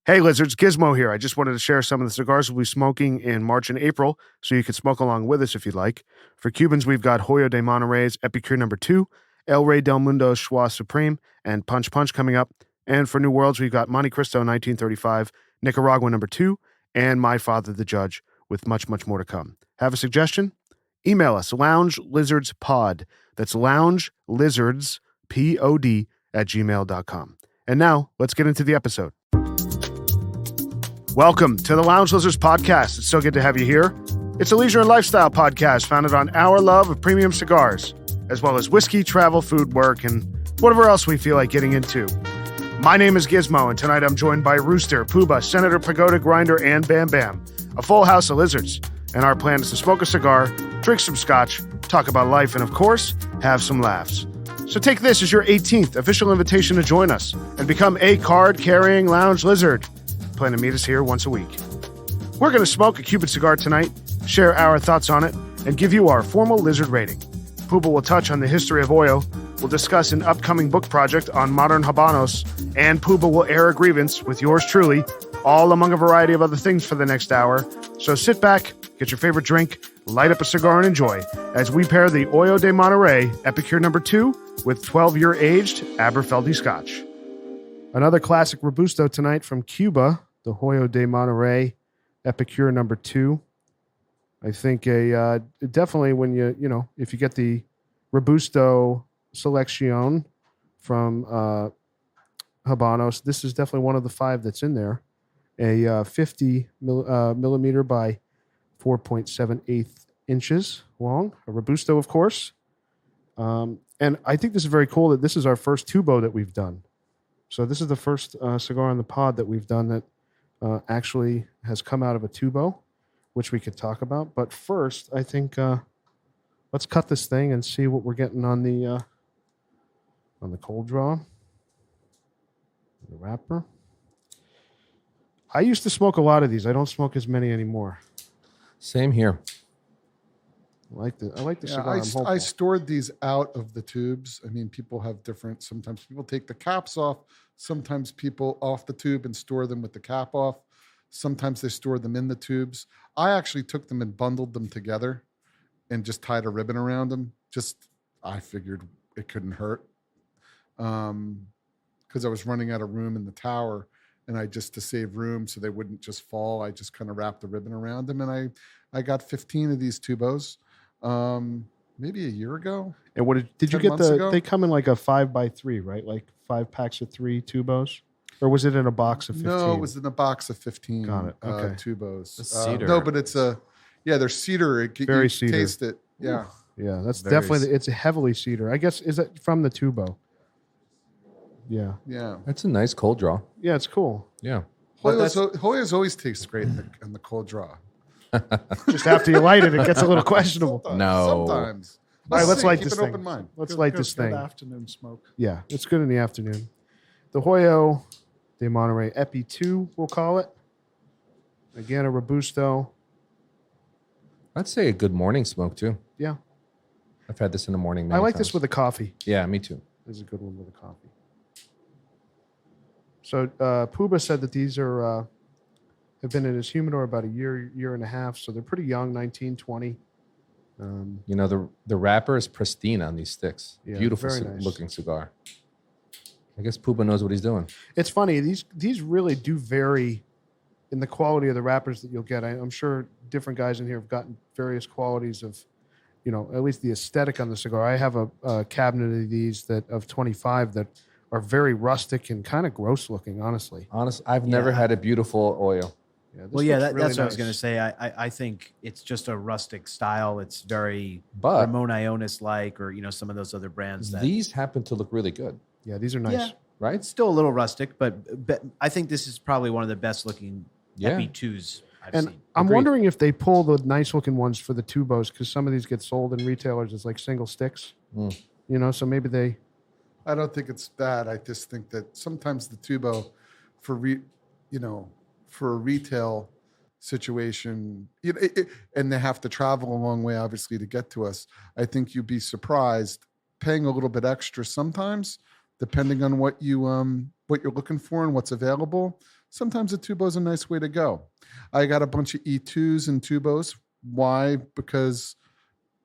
Hey Lizards, Gizmo here. I just wanted to share some of the cigars we'll be smoking in March and April so you can smoke along with us if you'd like. For Cubans, we've got Hoyo de Monterrey's Epicure No. 2, El Rey del Mundo's Schwa Supreme, and Punch Punch coming up. And for New Worlds, we've got Monte Cristo 1935, Nicaragua No. 2, and My Father the Judge, with much, much more to come. Have a suggestion? Email us, loungelizardspod. That's loungelizardspod at gmail.com. And now, let's get into the episode. Welcome to the Lounge Lizards podcast. It's so good to have you here. It's a leisure and lifestyle podcast founded on our love of premium cigars, as well as whiskey, travel, food, work, and whatever else we feel like getting into. My name is Gizmo, and tonight I'm joined by Rooster, Poobah, Senator Pagoda Grinder, and Bam Bam, a full house of lizards. And our plan is to smoke a cigar, drink some scotch, talk about life, and of course, have some laughs. So take this as your 18th official invitation to join us and become a card-carrying lounge lizard. Plan to meet us here once a week. We're going to smoke a Cuban cigar tonight, share our thoughts on it, and give you our formal lizard rating. Poobah will touch on the history of Hoyo, we'll discuss an upcoming book project on modern Habanos, and Poobah will air a grievance with yours truly, all among a variety of other things for the next hour. So sit back, get your favorite drink, light up a cigar, and enjoy as we pair the Hoyo de Monterrey Epicure No. 2 with 12-year aged Aberfeldy scotch. Another classic Robusto tonight from Cuba, the Hoyo de Monterrey Epicure No. 2. I think definitely when if you get the Robusto Selection from Habanos, this is definitely one of the 5 that's in there. A 50 millimeter by 4.78 inches long, a Robusto, of course. And I think this is very cool that this is our first tubo that we've done. So this is the first cigar on the pod that we've done that actually has come out of a tubo, which we could talk about. But first, I think let's cut this thing and see what we're getting on the cold draw, the wrapper. I used to smoke a lot of these. I don't smoke as many anymore. Same here. I like the cigar. I stored these out of the tubes. I mean, people have different. Sometimes people take the caps off. Sometimes people off the tube and store them with the cap off. Sometimes they store them in the tubes. I actually took them and bundled them together and just tied a ribbon around them. I figured it couldn't hurt because I was running out of room in the tower, and to save room so they wouldn't just fall, I just kind of wrapped the ribbon around them, and I got 15 of these tubos maybe a year ago. And what did you get they come in like a 5x3, right? Like 5 packs of 3 tubos? Or was it in a box of 15? No, it was in a box of 15 Got it. Okay. tubos. Cedar. No, but it's they're cedar. Very you cedar. Taste it. Yeah. Yeah, that's definitely, it's a heavily cedar. I guess, is that from the tubo? Yeah. Yeah. That's a nice cold draw. Yeah, it's cool. Yeah. Hoyos always tastes great in the cold draw. Just after you light it, it gets a little questionable. Sometimes. All right, let's light keep this an thing. open mind. Let's light this thing. Good afternoon smoke. Yeah, it's good in the afternoon. The Hoyo de Monterrey Epi 2, we'll call it. Again, a Robusto. I'd say a good morning smoke, too. Yeah. I've had this in the morning. I like this with a coffee. Yeah, me too. This is a good one with a coffee. So Poobah said that these are have been in his humidor about a year and a half, so they're pretty young, 19, 20. The wrapper is pristine on these sticks. Yeah, Beautiful very nice. looking cigar. I guess Poobah knows what he's doing. It's funny. These really do vary in the quality of the wrappers that you'll get. I'm sure different guys in here have gotten various qualities of, at least the aesthetic on the cigar. I have a cabinet of these of 25 that are very rustic and kind of gross looking, honestly. I've never had a beautiful oil. Yeah, That's what I was going to say. I think it's just a rustic style. It's very Ramon Ionis-like, or some of those other brands. These happen to look really good. Yeah, these are nice. Yeah, right? It's still a little rustic, but I think this is probably one of the best looking Epi 2s I've seen. I'm wondering if they pull the nice looking ones for the tubos, because some of these get sold in retailers as like single sticks. So maybe they... I don't think it's bad. I just think that sometimes the tubo for a retail situation, and they have to travel a long way, obviously, to get to us. I think you'd be surprised paying a little bit extra sometimes, depending on what you're looking for and what's available. sometimes a tubo is a nice way to go. I got a bunch of E2s and tubos. Why? Because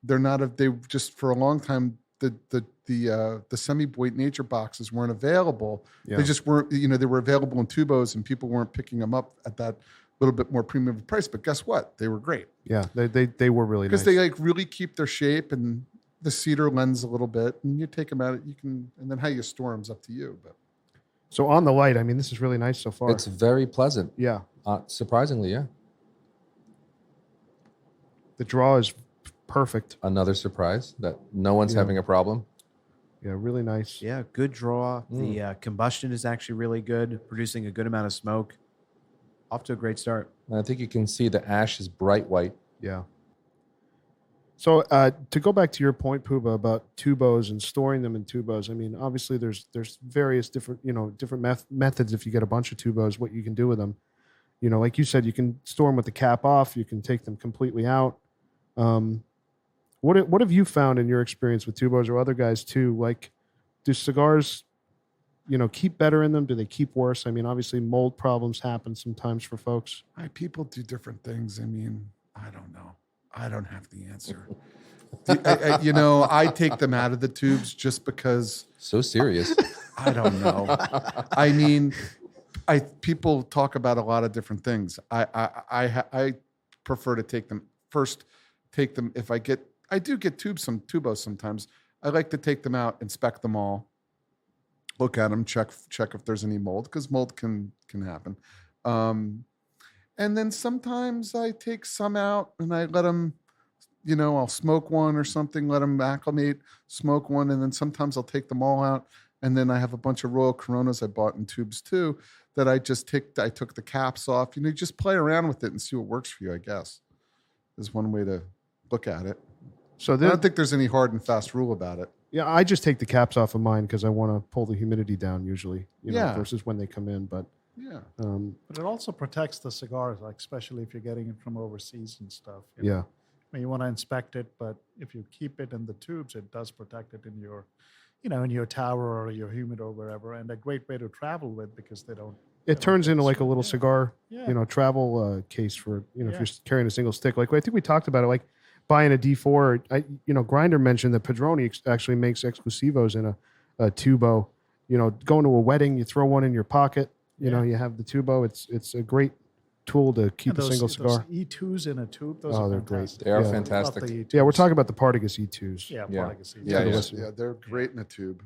they just for a long time, the semi-buoyant nature boxes weren't available. Yeah. They just weren't, they were available in tubos and people weren't picking them up at that little bit more premium price. But guess what? They were great. Yeah, they were really nice. Because they really keep their shape and the cedar lends a little bit, and you take them out. And then how you store them is up to you. But so on the light, I mean, this is really nice so far. It's very pleasant. Yeah. Surprisingly, yeah. The draw is perfect. Another surprise that no one's having a problem. Yeah, really nice. Yeah, good draw. The combustion is actually really good, producing a good amount of smoke. Off to a great start. And I think you can see the ash is bright white. Yeah. So to go back to your point, Poobah, about tubos and storing them in tubos, I mean, obviously there's various different, methods if you get a bunch of tubos, what you can do with them. Like you said, you can store them with the cap off. You can take them completely out. What have you found in your experience with tubos or other guys too? Like, do cigars, keep better in them? Do they keep worse? I mean, obviously mold problems happen sometimes for folks. people do different things. I mean, I don't know. I don't have the answer. I take them out of the tubes just because. So serious. I don't know. I mean, people talk about a lot of different things. I prefer to take them first. Take them if I do get tubos sometimes. I like to take them out, inspect them all, look at them, check if there's any mold, because mold can happen. And then sometimes I take some out and I let them, I'll smoke one or something, let them acclimate, smoke one, and then sometimes I'll take them all out. And then I have a bunch of Royal Coronas I bought in tubes too that I took the caps off. Just play around with it and see what works for you, I guess, is one way to look at it. So I don't think there's any hard and fast rule about it. Yeah, I just take the caps off of mine because I want to pull the humidity down usually, versus when they come in. But yeah, but it also protects the cigars, like especially if you're getting it from overseas and stuff. Yeah, I mean, you want to inspect it, but if you keep it in the tubes, it does protect it in your, in your tower or your humidor, wherever. And a great way to travel with because they don't. It turns into like a little cigar, Yeah. Travel case for if you're carrying a single stick. Like I think we talked about it, like buying a D4. Grinder mentioned that Padroni actually makes exclusivos in a tubo. Going to a wedding, you throw one in your pocket. You have the tubo. It's a great tool to keep a single cigar. Those E2s in a tube, those Oh, they're fantastic. great. They are Yeah. fantastic. Love the E2s. Yeah, we're talking about the Partagas E2s. Yeah, Yeah. Partagas E2s. Yeah, yeah, they're great in a tube.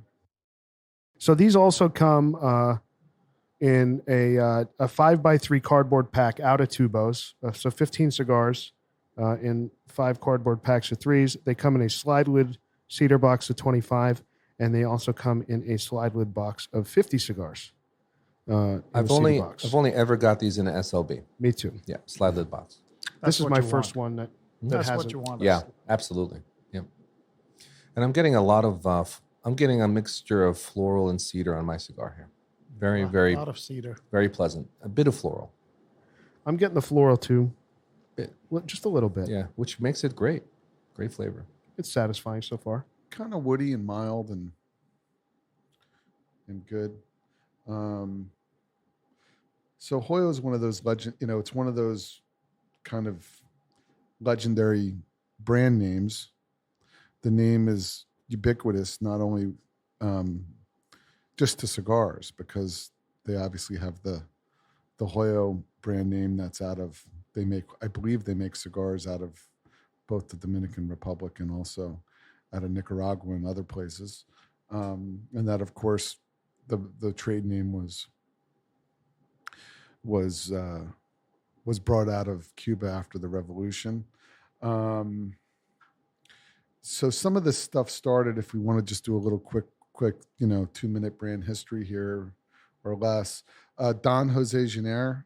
So these also come in a 5x3 cardboard pack out of tubos. So 15 cigars in 5 cardboard packs of 3s. They come in a slide lid cedar box of 25, and they also come in a slide lid box of 50 cigars. I've only ever got these in an SLB. Me too. Yeah, slide lid box. This is what my you first want. one that That's hasn't. what you want. Yeah, absolutely. Yeah. And I'm getting a lot of, I'm getting a mixture of floral and cedar on my cigar here. Very, very, A lot of cedar. very pleasant. A bit of floral. I'm getting the floral too. Bit. Just a little bit. Yeah, which makes it great. Great flavor. It's satisfying so far. Kind of woody and mild and good. So Hoyo is one of those it's one of those kind of legendary brand names. The name is ubiquitous, not only just to cigars, because they obviously have the Hoyo brand name that's I believe they make cigars out of both the Dominican Republic and also out of Nicaragua and other places. And that, of course, the trade name was brought out of Cuba after the revolution. So some of this stuff started, if we want to just do a little quick 2-minute brand history here or less. Don Jose Jenner,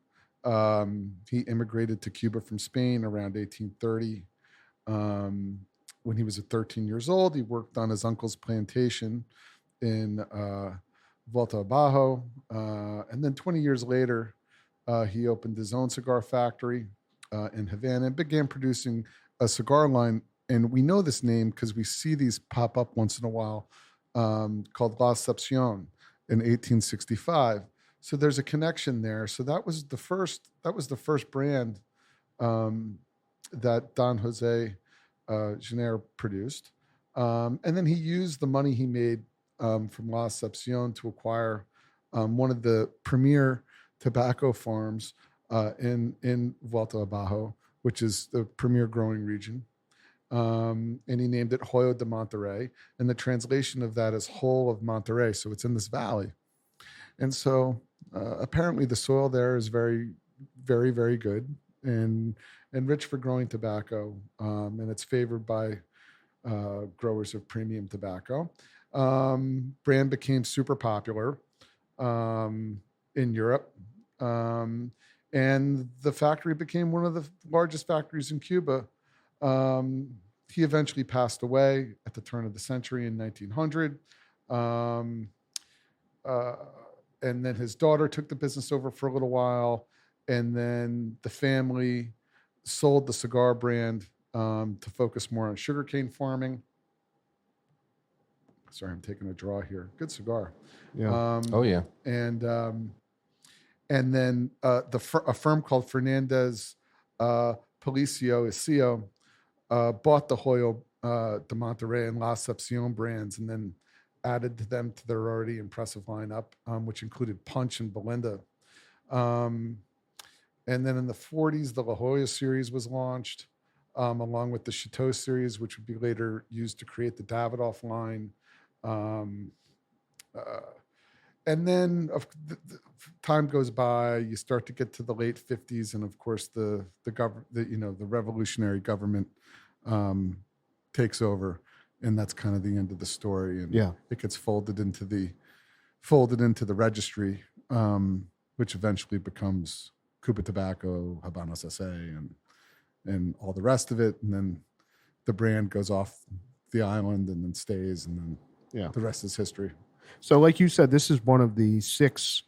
he immigrated to Cuba from Spain around 1830. When he was 13 years old, he worked on his uncle's plantation in Volta Bajo. And then 20 years later, he opened his own cigar factory in Havana and began producing a cigar line. And we know this name because we see these pop up once in a while, called La Excepcion in 1865. So there's a connection there. So that was the first brand that Don Jose Jenner produced. And then he used the money he made from La Excepcion to acquire one of the premier tobacco farms in Vuelta Abajo, which is the premier growing region. And he named it Hoyo de Monterrey. And the translation of that is whole of Monterrey. So it's in this valley. And so apparently the soil there is very, very, very good and rich for growing tobacco. And it's favored by growers of premium tobacco. Brand became super popular in Europe. And the factory became one of the largest factories in Cuba. He eventually passed away at the turn of the century in 1900. And then his daughter took the business over for a little while. And then the family sold the cigar brand to focus more on sugarcane farming. Sorry, I'm taking a draw here. Good cigar. Yeah. And then a firm called Fernandez Policio Icio bought the Hoyo de Monterrey and La Excepcion brands and then added them to their already impressive lineup, which included Punch and Belinda. And then in the 40s, the La Jolla series was launched, along with the Chateau series, which would be later used to create the Davidoff line. And then time goes by, you start to get to the late 50s, and of course the revolutionary government takes over, and that's kind of the end of the story. And it gets folded into the registry, which eventually becomes Cuba Tobacco, Habanos SA, and all the rest of it. And then the brand goes off the island and then stays, and then the rest is history. So like you said, this is one of the 6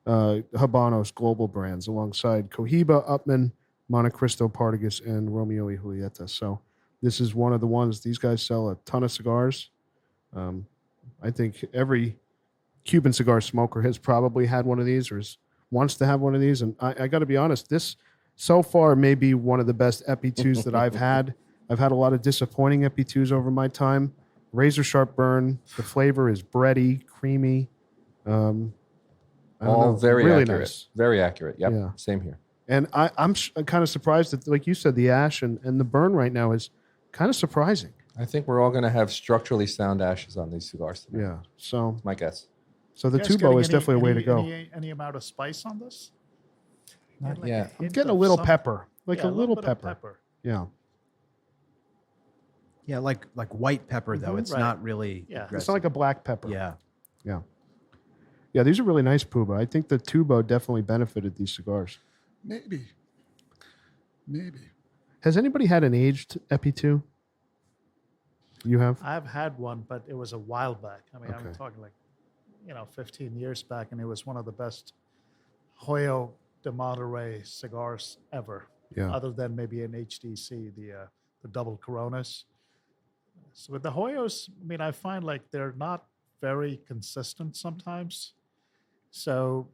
Habanos global brands alongside Cohiba, Upman, Montecristo, Partagas, and Romeo y Julieta. So this is one of the ones. These guys sell a ton of cigars. I think every Cuban cigar smoker has probably had one of these or wants to have one of these. And I got to be honest, this so far may be one of the best Epi 2s that I've had. I've had a lot of disappointing Epi 2s over my time. Razor sharp burn. The flavor is bready, creamy. All very really accurate. Nice. Very accurate. Yep. Yeah. Same here. And I'm kind of surprised that, like you said, the ash and the burn right now is kind of surprising. I think we're all going to have structurally sound ashes on these cigars today. Yeah. So my guess. So the tubo is definitely a way to go. Any amount of spice on this? Not yet. I'm getting a little pepper, like a little pepper. Yeah. Yeah, like white pepper though. It's not really. Yeah, it's not like a black pepper. Yeah. Yeah, these are really nice, Poobah. I think the tubo definitely benefited these cigars. Maybe. Has anybody had an aged Epi 2? You have? I've had one, but it was a while back. I mean, I'm talking like, 15 years back, and it was one of the best Hoyo de Monterrey cigars ever. Yeah. Other than maybe an HDC, the double Coronas. So with the Hoyos, I mean, I find like they're not very consistent sometimes. So,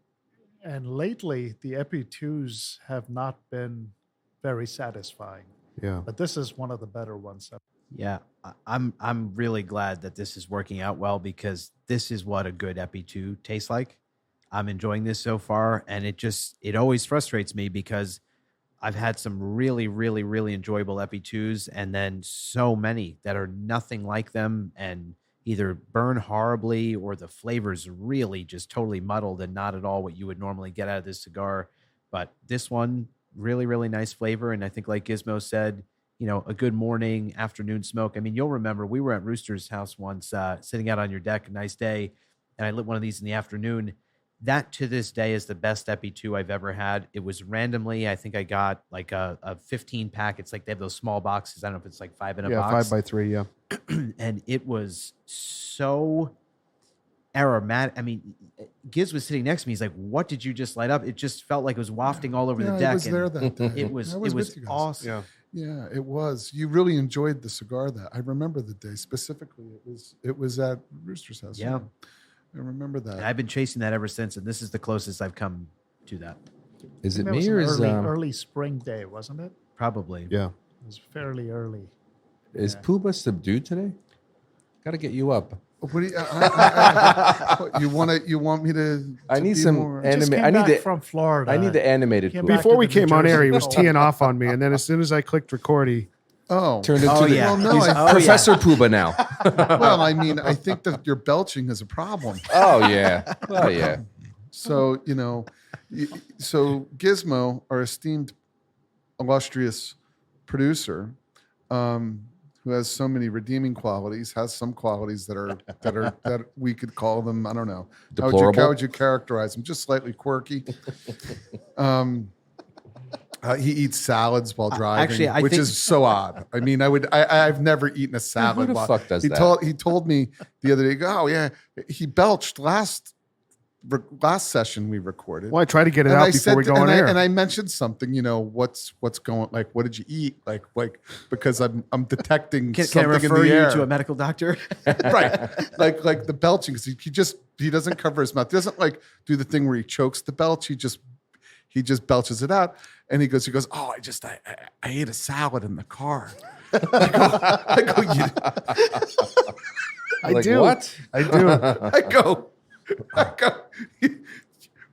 and lately the Epi 2s have not been very satisfying. Yeah. But this is one of the better ones. Yeah, I'm really glad that this is working out well, because this is what a good Epi 2 tastes like. I'm enjoying this so far, and it always frustrates me because I've had some really, really, really enjoyable Epi 2s, and then so many that are nothing like them and either burn horribly or the flavor's really just totally muddled and not at all what you would normally get out of this cigar. But this one, really, really nice flavor. And I think like Gizmo said, a good morning, afternoon smoke. I mean, you'll remember we were at Rooster's house once, sitting out on your deck, a nice day, and I lit one of these in the afternoon. That to this day is the best Epi 2 I've ever had. It was randomly, I think I got like a 15 pack. It's like they have those small boxes. I don't know if it's like 5 in a box. 5x3, yeah. And it was so aromatic. I mean, Giz was sitting next to me. He's like, "What did you just light up?" It just felt like it was wafting all over the deck. I was there that day. It was awesome. Yeah, it was. You really enjoyed the cigar. That I remember the day specifically. It was at Rooster's house. Yeah. I remember that. I've been chasing that ever since, and this is the closest I've come to that. Is it That was me an or is early spring day, wasn't it? Probably. Yeah. It was fairly early. Poobah subdued today? Got to get you up. What do you, you want me to? I need be some more- Just anime. came I need back the from Florida. I need the animated Came Poobah. back Before to we the came New on air, Jersey he was cold. teeing off on me, and then as soon as I clicked record, he Oh, Turned into Oh, the yeah. Well, no, he's I- Professor Poobah now. well, I mean, I think that your belching is a problem. Oh yeah. Oh yeah. So so Gizmo, our esteemed, illustrious producer, who has so many redeeming qualities, has some qualities that we could call them. I don't know. Deplorable? How would you characterize them? Just slightly quirky. He eats salads while driving, actually, I which think- is so odd. I mean, I've never eaten a salad. the while, fuck does he that? He told me the other day. Oh yeah, he belched last session we recorded. well, I tried to get it out before we go on air. And I mentioned something, what's going, like, what did you eat? Like, because I'm detecting Can I something refer in the you air. to a medical doctor? Right. Like the belching, because he doesn't cover his mouth. He doesn't like do the thing where he chokes the belch. He just belches it out. And he goes, oh, I ate a salad in the car. I Like, do. what? I do. go,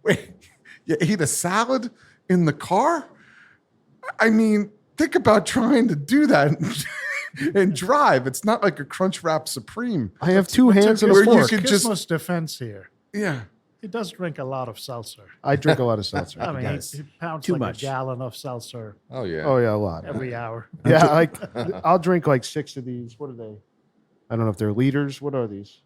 wait, you ate a salad in the car? I mean, think about trying to do that and drive. It's not like a Crunch Wrap Supreme. I have two hands and a where you fork. could just- Gizmo's defense here. Yeah. He does drink a lot of seltzer. I drink a lot of seltzer. I mean, does. he pounds Too like much. a gallon of seltzer Oh yeah. Oh yeah, a lot. every hour. Yeah, like I'll drink like 6 of these. What are they? I don't know if they're liters. What are these?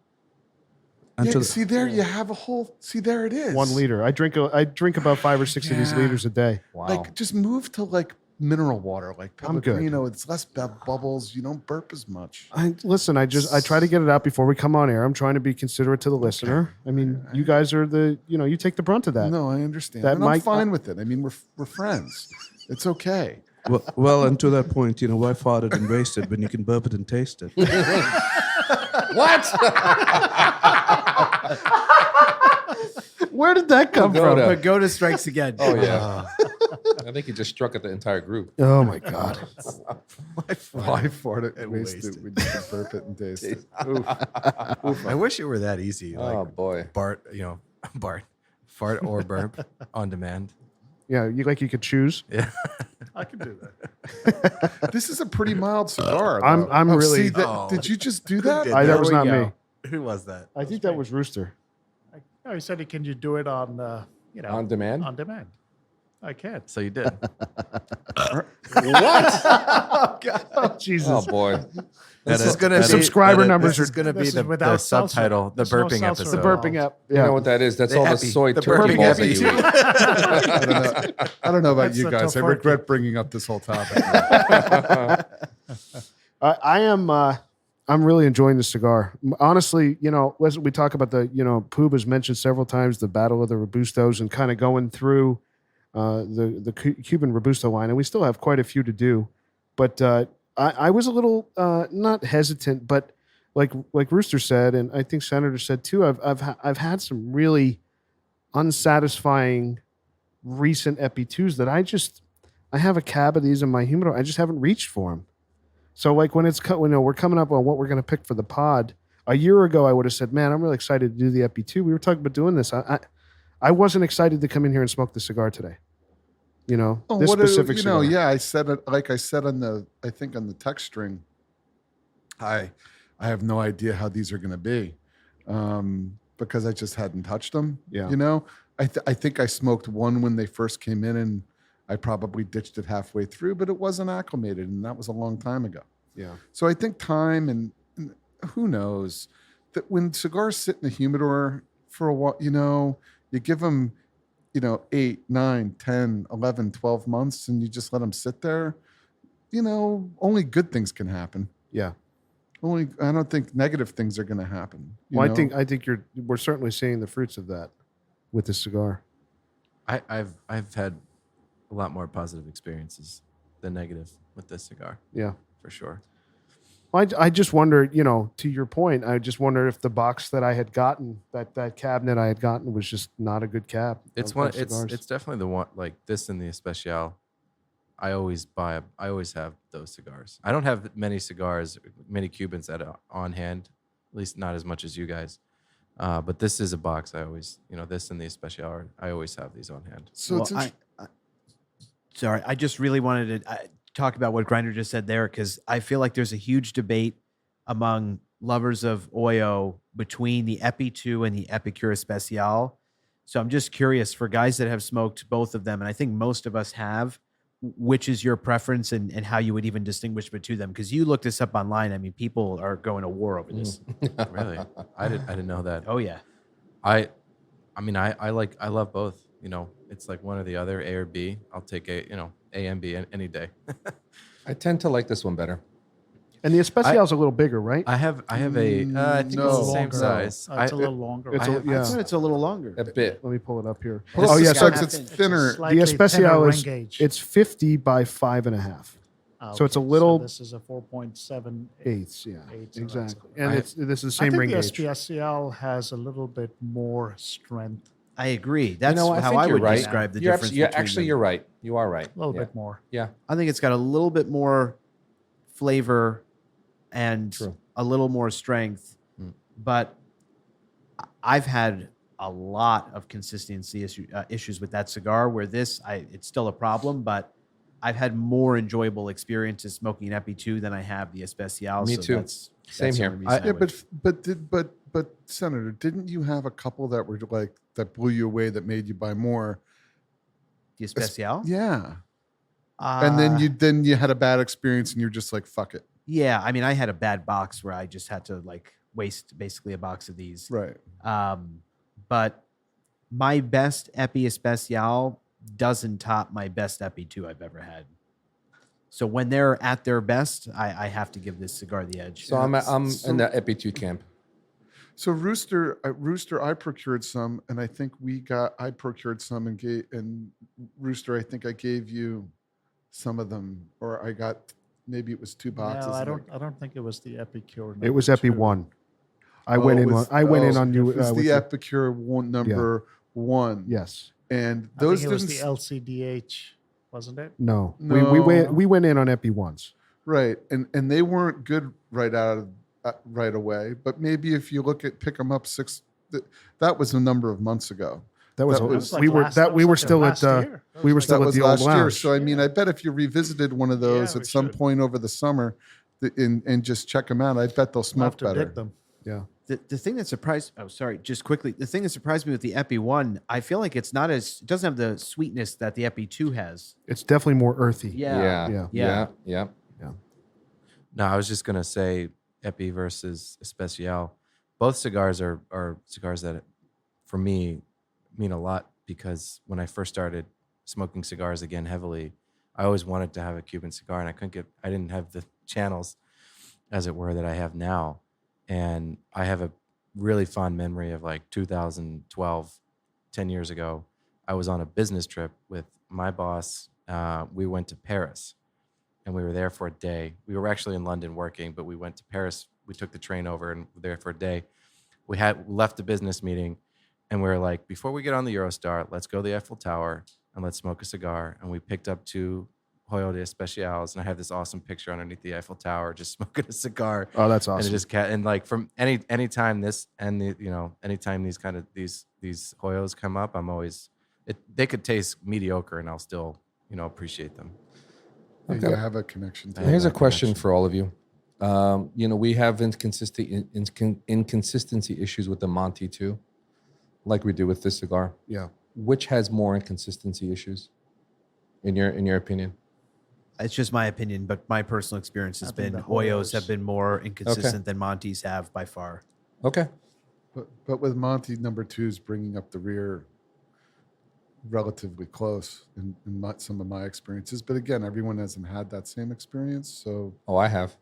Yeah, see there, you have a whole. See there, it is 1 liter. I drink about 5 or 6 of these Yeah. liters a day. Wow. Like, just move to like mineral water, like I'm good. Pellegrino. It's less bubbles. You don't burp as much. I try to get it out before we come on air. I'm trying to be considerate to the listener. I mean, you guys are you take the brunt of that. No, I understand. That And I'm might- fine with it. I mean, we're friends. It's okay. Well, and to that point, why fart it and waste it when you can burp it and taste it? What? Where did that come from? Pagoda. Pagoda strikes again. Oh yeah. I think he just struck at the entire group. Oh my god. Why fart it and And waste waste it it. when you can burp it and taste it? I wish it were that easy. Like Oh boy. Bart, Bart, fart or burp on demand. Yeah, you could choose. Yeah. I can do that. This is a pretty mild cigar. I'm- though. I'm really- See, that, Oh. did you just do that? did That There was we not go. me. Who was that? I think that was Rooster. No, he said, "Can you do it on, On demand? On demand." I can. So you did. What? Oh, Jesus. Oh boy. This is gonna be- Subscriber numbers This is are- going to be This is the without seltzer. subtitle, the There's no burping seltzer episode. The burping app. You Yeah. know what that is? That's The all the happy- soy the turkey burping balls that happy. you eat. I don't know about That's you the guys. I tofurkey. regret bringing up this whole topic. I am. I'm really enjoying the cigar. Honestly, listen, we talk about the. Poobah's mentioned several times the Battle of the Robustos and kind of going through the Cuban Robusto line, and we still have quite a few to do. But I was a little not hesitant, but like Rooster said, and I think Senator said too. I've had some really unsatisfying recent Epi2s that I have a cab of these in my humidor. I just haven't reached for them. So like when we're coming up on what we're going to pick for the pod, a year ago I would have said, man, I'm really excited to do the Epi2. We were talking about doing this. I wasn't excited to come in here and smoke the cigar today. Oh, this what specific cigar. yeah, I said it like I said on the text string. I have no idea how these are going to be, because I just hadn't touched them. Yeah. I think I smoked one when they first came in, and I probably ditched it halfway through, but it wasn't acclimated, and that was a long time ago. Yeah. So I think time and who knows that when cigars sit in the humidor for a while, you give them 8, 9, 10, 11, 12 months, and you just let them sit there, only good things can happen. Yeah. I don't think negative things are going to happen. Well, I think we're certainly seeing the fruits of that with the cigar. I've had a lot more positive experiences than negative with this cigar, Yeah. for sure. I just wonder, to your point, I just wonder if the box that I had gotten, that cabinet I had gotten, was just not a good cab. It's of one. cigars. It's definitely the one like this and the Especial. I always have those cigars. I don't have many cigars, many Cubans on hand, at least not as much as you guys. But this is a box. I always, this and the Especial. I always have these on hand. So Well, it's sorry, I just really wanted to talk about what Grinder just said there, because I feel like there's a huge debate among lovers of Hoyo between the Epi 2 and the Epicure Especial. So I'm just curious, for guys that have smoked both of them, and I think most of us have, which is your preference and how you would even distinguish between them? Because you looked this up online. I mean, people are going to war over this. Really, I didn't know that. Oh, yeah. I love both. It's like one or the other, A or B. I'll take A and B any day. I tend to like this one better. And the Especial's a little bigger, right? I have a. I think No. it's the same Longer. size. It's a little longer. It's I a, have- yeah. It's a little longer. A bit. Let me pull it up here. Plus Oh, the yeah. So specs, it's, it's thinner. Slightly the Especial thinner is ring gauge. it's 50 by 5.5 so it's a little- this is a 4.7 eighths. Yeah, Eighths, exactly. right. And this is the same ring I gauge. think the Especial has a little bit more strength, I agree. That's I how think I you're would right. describe the You're difference. Actually, between them. you're right. You are right. a little Yeah. bit more. Yeah. I think it's got a little bit more flavor and True. a little more strength, Mm. but I've had a lot of consistency issues with that cigar. Where it's still a problem, but I've had more enjoyable experiences smoking an Epi 2 than I have the Especial. Me so too. That's Same the here. only reason I Yeah, would- but Senator, didn't you have a couple that were like that blew you away that made you buy more? the Especial. Yeah, and then you had a bad experience and you're just like, fuck it. Yeah, I mean, I had a bad box where I just had to waste basically a box of these. Right. But my best Epi Especial doesn't top my best Epi 2 I've ever had. So when they're at their best, I have to give this cigar the edge. So I'm in the Epi 2 camp. So Rooster, I procured some, and I think I procured some and Rooster, I think I gave you some of them, or I got, maybe it was 2 boxes. No, and I don't think it was the Epicure. It was number Epi 2. 1. I went in on you. It was with the you. Epicure number 1. Yes. And I those think it was didn't the LCDH, wasn't it? No. No. We went in on Epi 1s. right, and they weren't good right away. But maybe if you pick them up that was a number of months ago. That was, That was like we were last- that that we was were like still last at year. That we was were like- still That at was the old last year. lounge. So I mean, I bet if you revisited one of those Yeah, at we some should. point over the summer, and just check them out, I bet they'll We'll have smoke to better. dig them. Yeah. The thing that surprised, just quickly, the thing that surprised me with the Epi 1, I feel like it doesn't have the sweetness that the Epi 2 has. It's definitely more earthy. Yeah. No, I was just gonna say Epi versus Especial. Both cigars are cigars that, for me, mean a lot, because when I first started smoking cigars again heavily, I always wanted to have a Cuban cigar, and I didn't have the channels, as it were, that I have now. And I have a really fond memory of 2012, 10 years ago. I was on a business trip with my boss. We went to Paris, and we were there for a day. We were actually in London working, but we went to Paris. We took the train over and were there for a day. We left the business meeting, and we were like, before we get on the Eurostar, let's go to the Eiffel Tower and let's smoke a cigar. And we picked up 2 Hoyo de Especials, and I have this awesome picture underneath the Eiffel Tower, just smoking a cigar. Oh, that's And awesome. it just from anytime this and anytime these these Hoyos come up, I'm always they could taste mediocre, and I'll still appreciate them. You have a connection to Here's it. a question for all of you. We have inconsistency issues with the Monty too, like we do with this cigar. Yeah. Which has more inconsistency issues, in your opinion? It's just my opinion, but my personal experience has I think been the Hoyos Hoyos- have been more inconsistent than Monty's have by far. Okay. But with Monty, number 2 is bringing up the rear relatively close in some of my experiences. But again, everyone hasn't had that same experience. So Oh, I have.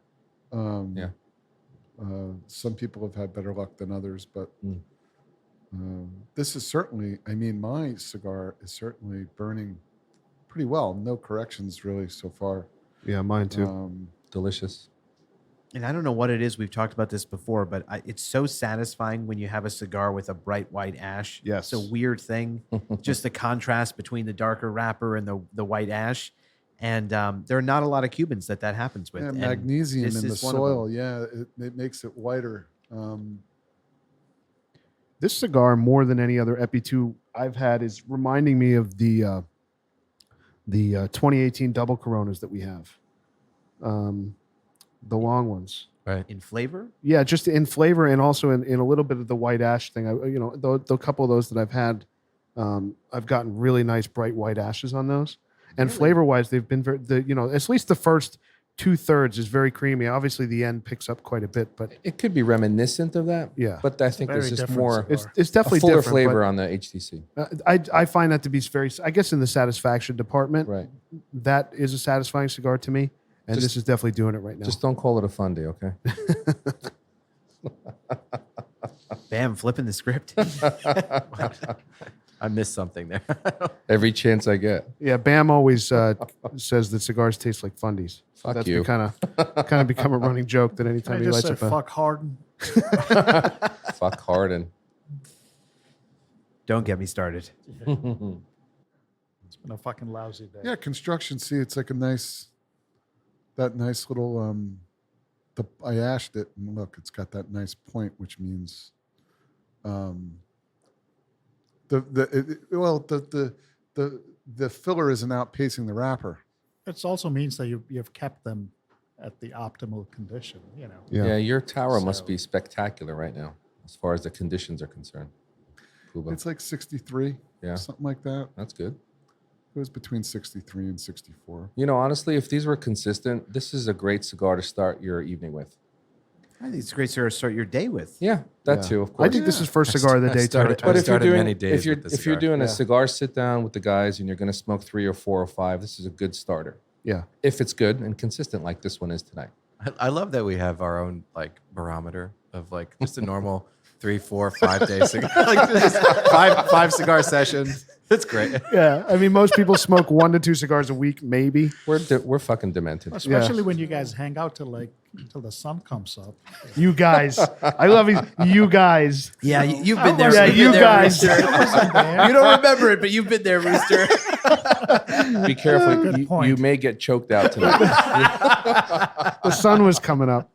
yeah, some people have had better luck than others. But this is certainly, my cigar is certainly burning pretty well. No corrections really so far. Yeah, mine too. Delicious. And I don't know what it is. We've talked about this before, but it's so satisfying when you have a cigar with a bright white ash. Yes. It's a weird thing. Just the contrast between the darker wrapper and the white ash. And there are not a lot of Cubans that happens with. Yeah, And magnesium this in the is one of them. soil. Yeah, it makes it whiter. This cigar, more than any other Epi 2 I've had, is reminding me of the 2018 double Coronas that we have, the long ones. Right. In flavor? Yeah, just in flavor and also in a little bit of the white ash thing. The couple of those that I've had, I've gotten really nice bright white ashes on those. And flavor wise, they've been very, at least the first 2/3 is very creamy. Obviously, the end picks up quite a bit, but It could be reminiscent of that. Yeah. But I think very this is different more cigar. it's definitely a fuller different, flavor but, on the HTC. I find that to be very, I guess, in the satisfaction department, Right. that is a satisfying cigar to me, and this is definitely doing it right now. Just don't call it a fun day, okay? Bam, flipping the script. I missed something there. Every chance I get. Yeah, Bam always says that cigars taste like fundies. So Fuck that's you. kind of become a running joke that Can I anytime he just lights say up a fuck Harden? Fuck Harden. Don't get me started. It's been a fucking lousy day. Yeah, construction. See, it's like that nice little. I ashed it, and look, it's got that nice point, which means, the filler isn't outpacing the wrapper. It also means that you've kept them at the optimal condition. Yeah, your tower must So- be spectacular right now, as far as the conditions are concerned. Poobah. It's like 63, Yeah. something like that. That's good. It was between 63 and 64. Honestly, if these were consistent, this is a great cigar to start your evening with. I think it's a great cigar to start your day with. Yeah, that Yeah. too, of course. I think this is first cigar of the I day started- territory. But if you're started doing many days if you're with the if you're cigar. doing Yeah. a cigar sit down with the guys and you're going to smoke 3 or 4 or 5, this is a good starter. Yeah. If it's good and consistent like this one is tonight. I love that we have our own like barometer of like just a normal 3, 4, 5 day cigar, like just five cigar sessions. It's great. Yeah, I mean, most people smoke 1 to 2 cigars a week, maybe. We're fucking demented. Especially when you guys hang out till the sun comes up. You guys, I love you guys. Yeah, you've been there. Yeah, You've you been there, guys. Rooster. You don't remember it, but you've been there, Rooster. Be careful. Good point. You may get choked out tonight. The sun was coming up.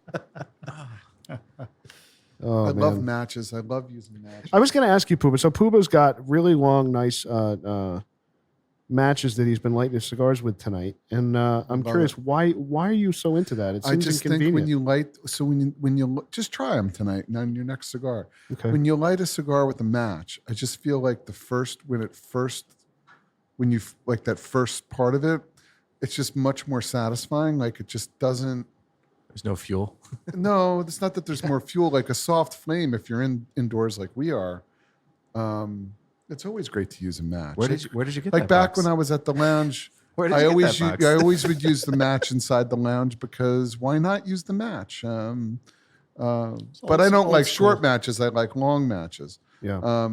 Oh, I man. love matches. I love using matches. I was going to ask you, Poobah. So Poobah's got really long, nice matches that he's been lighting his cigars with tonight, and I'm Love curious why are you so into that? It I seems just think inconvenient. when you just try them tonight on your next cigar. Okay. When you light a cigar with a match, I just feel like that first part of it, it's just much more satisfying. Like it just doesn't. There's no fuel. No, it's not that there's more fuel. Like a soft flame, if you're indoors like we are, it's always great to use a match. Where did you get like that back box? when I was at the lounge? Where did I you get always that box? I always would use the match inside the lounge because why not use the match? But I don't old like school. short matches. I like long matches. Yeah.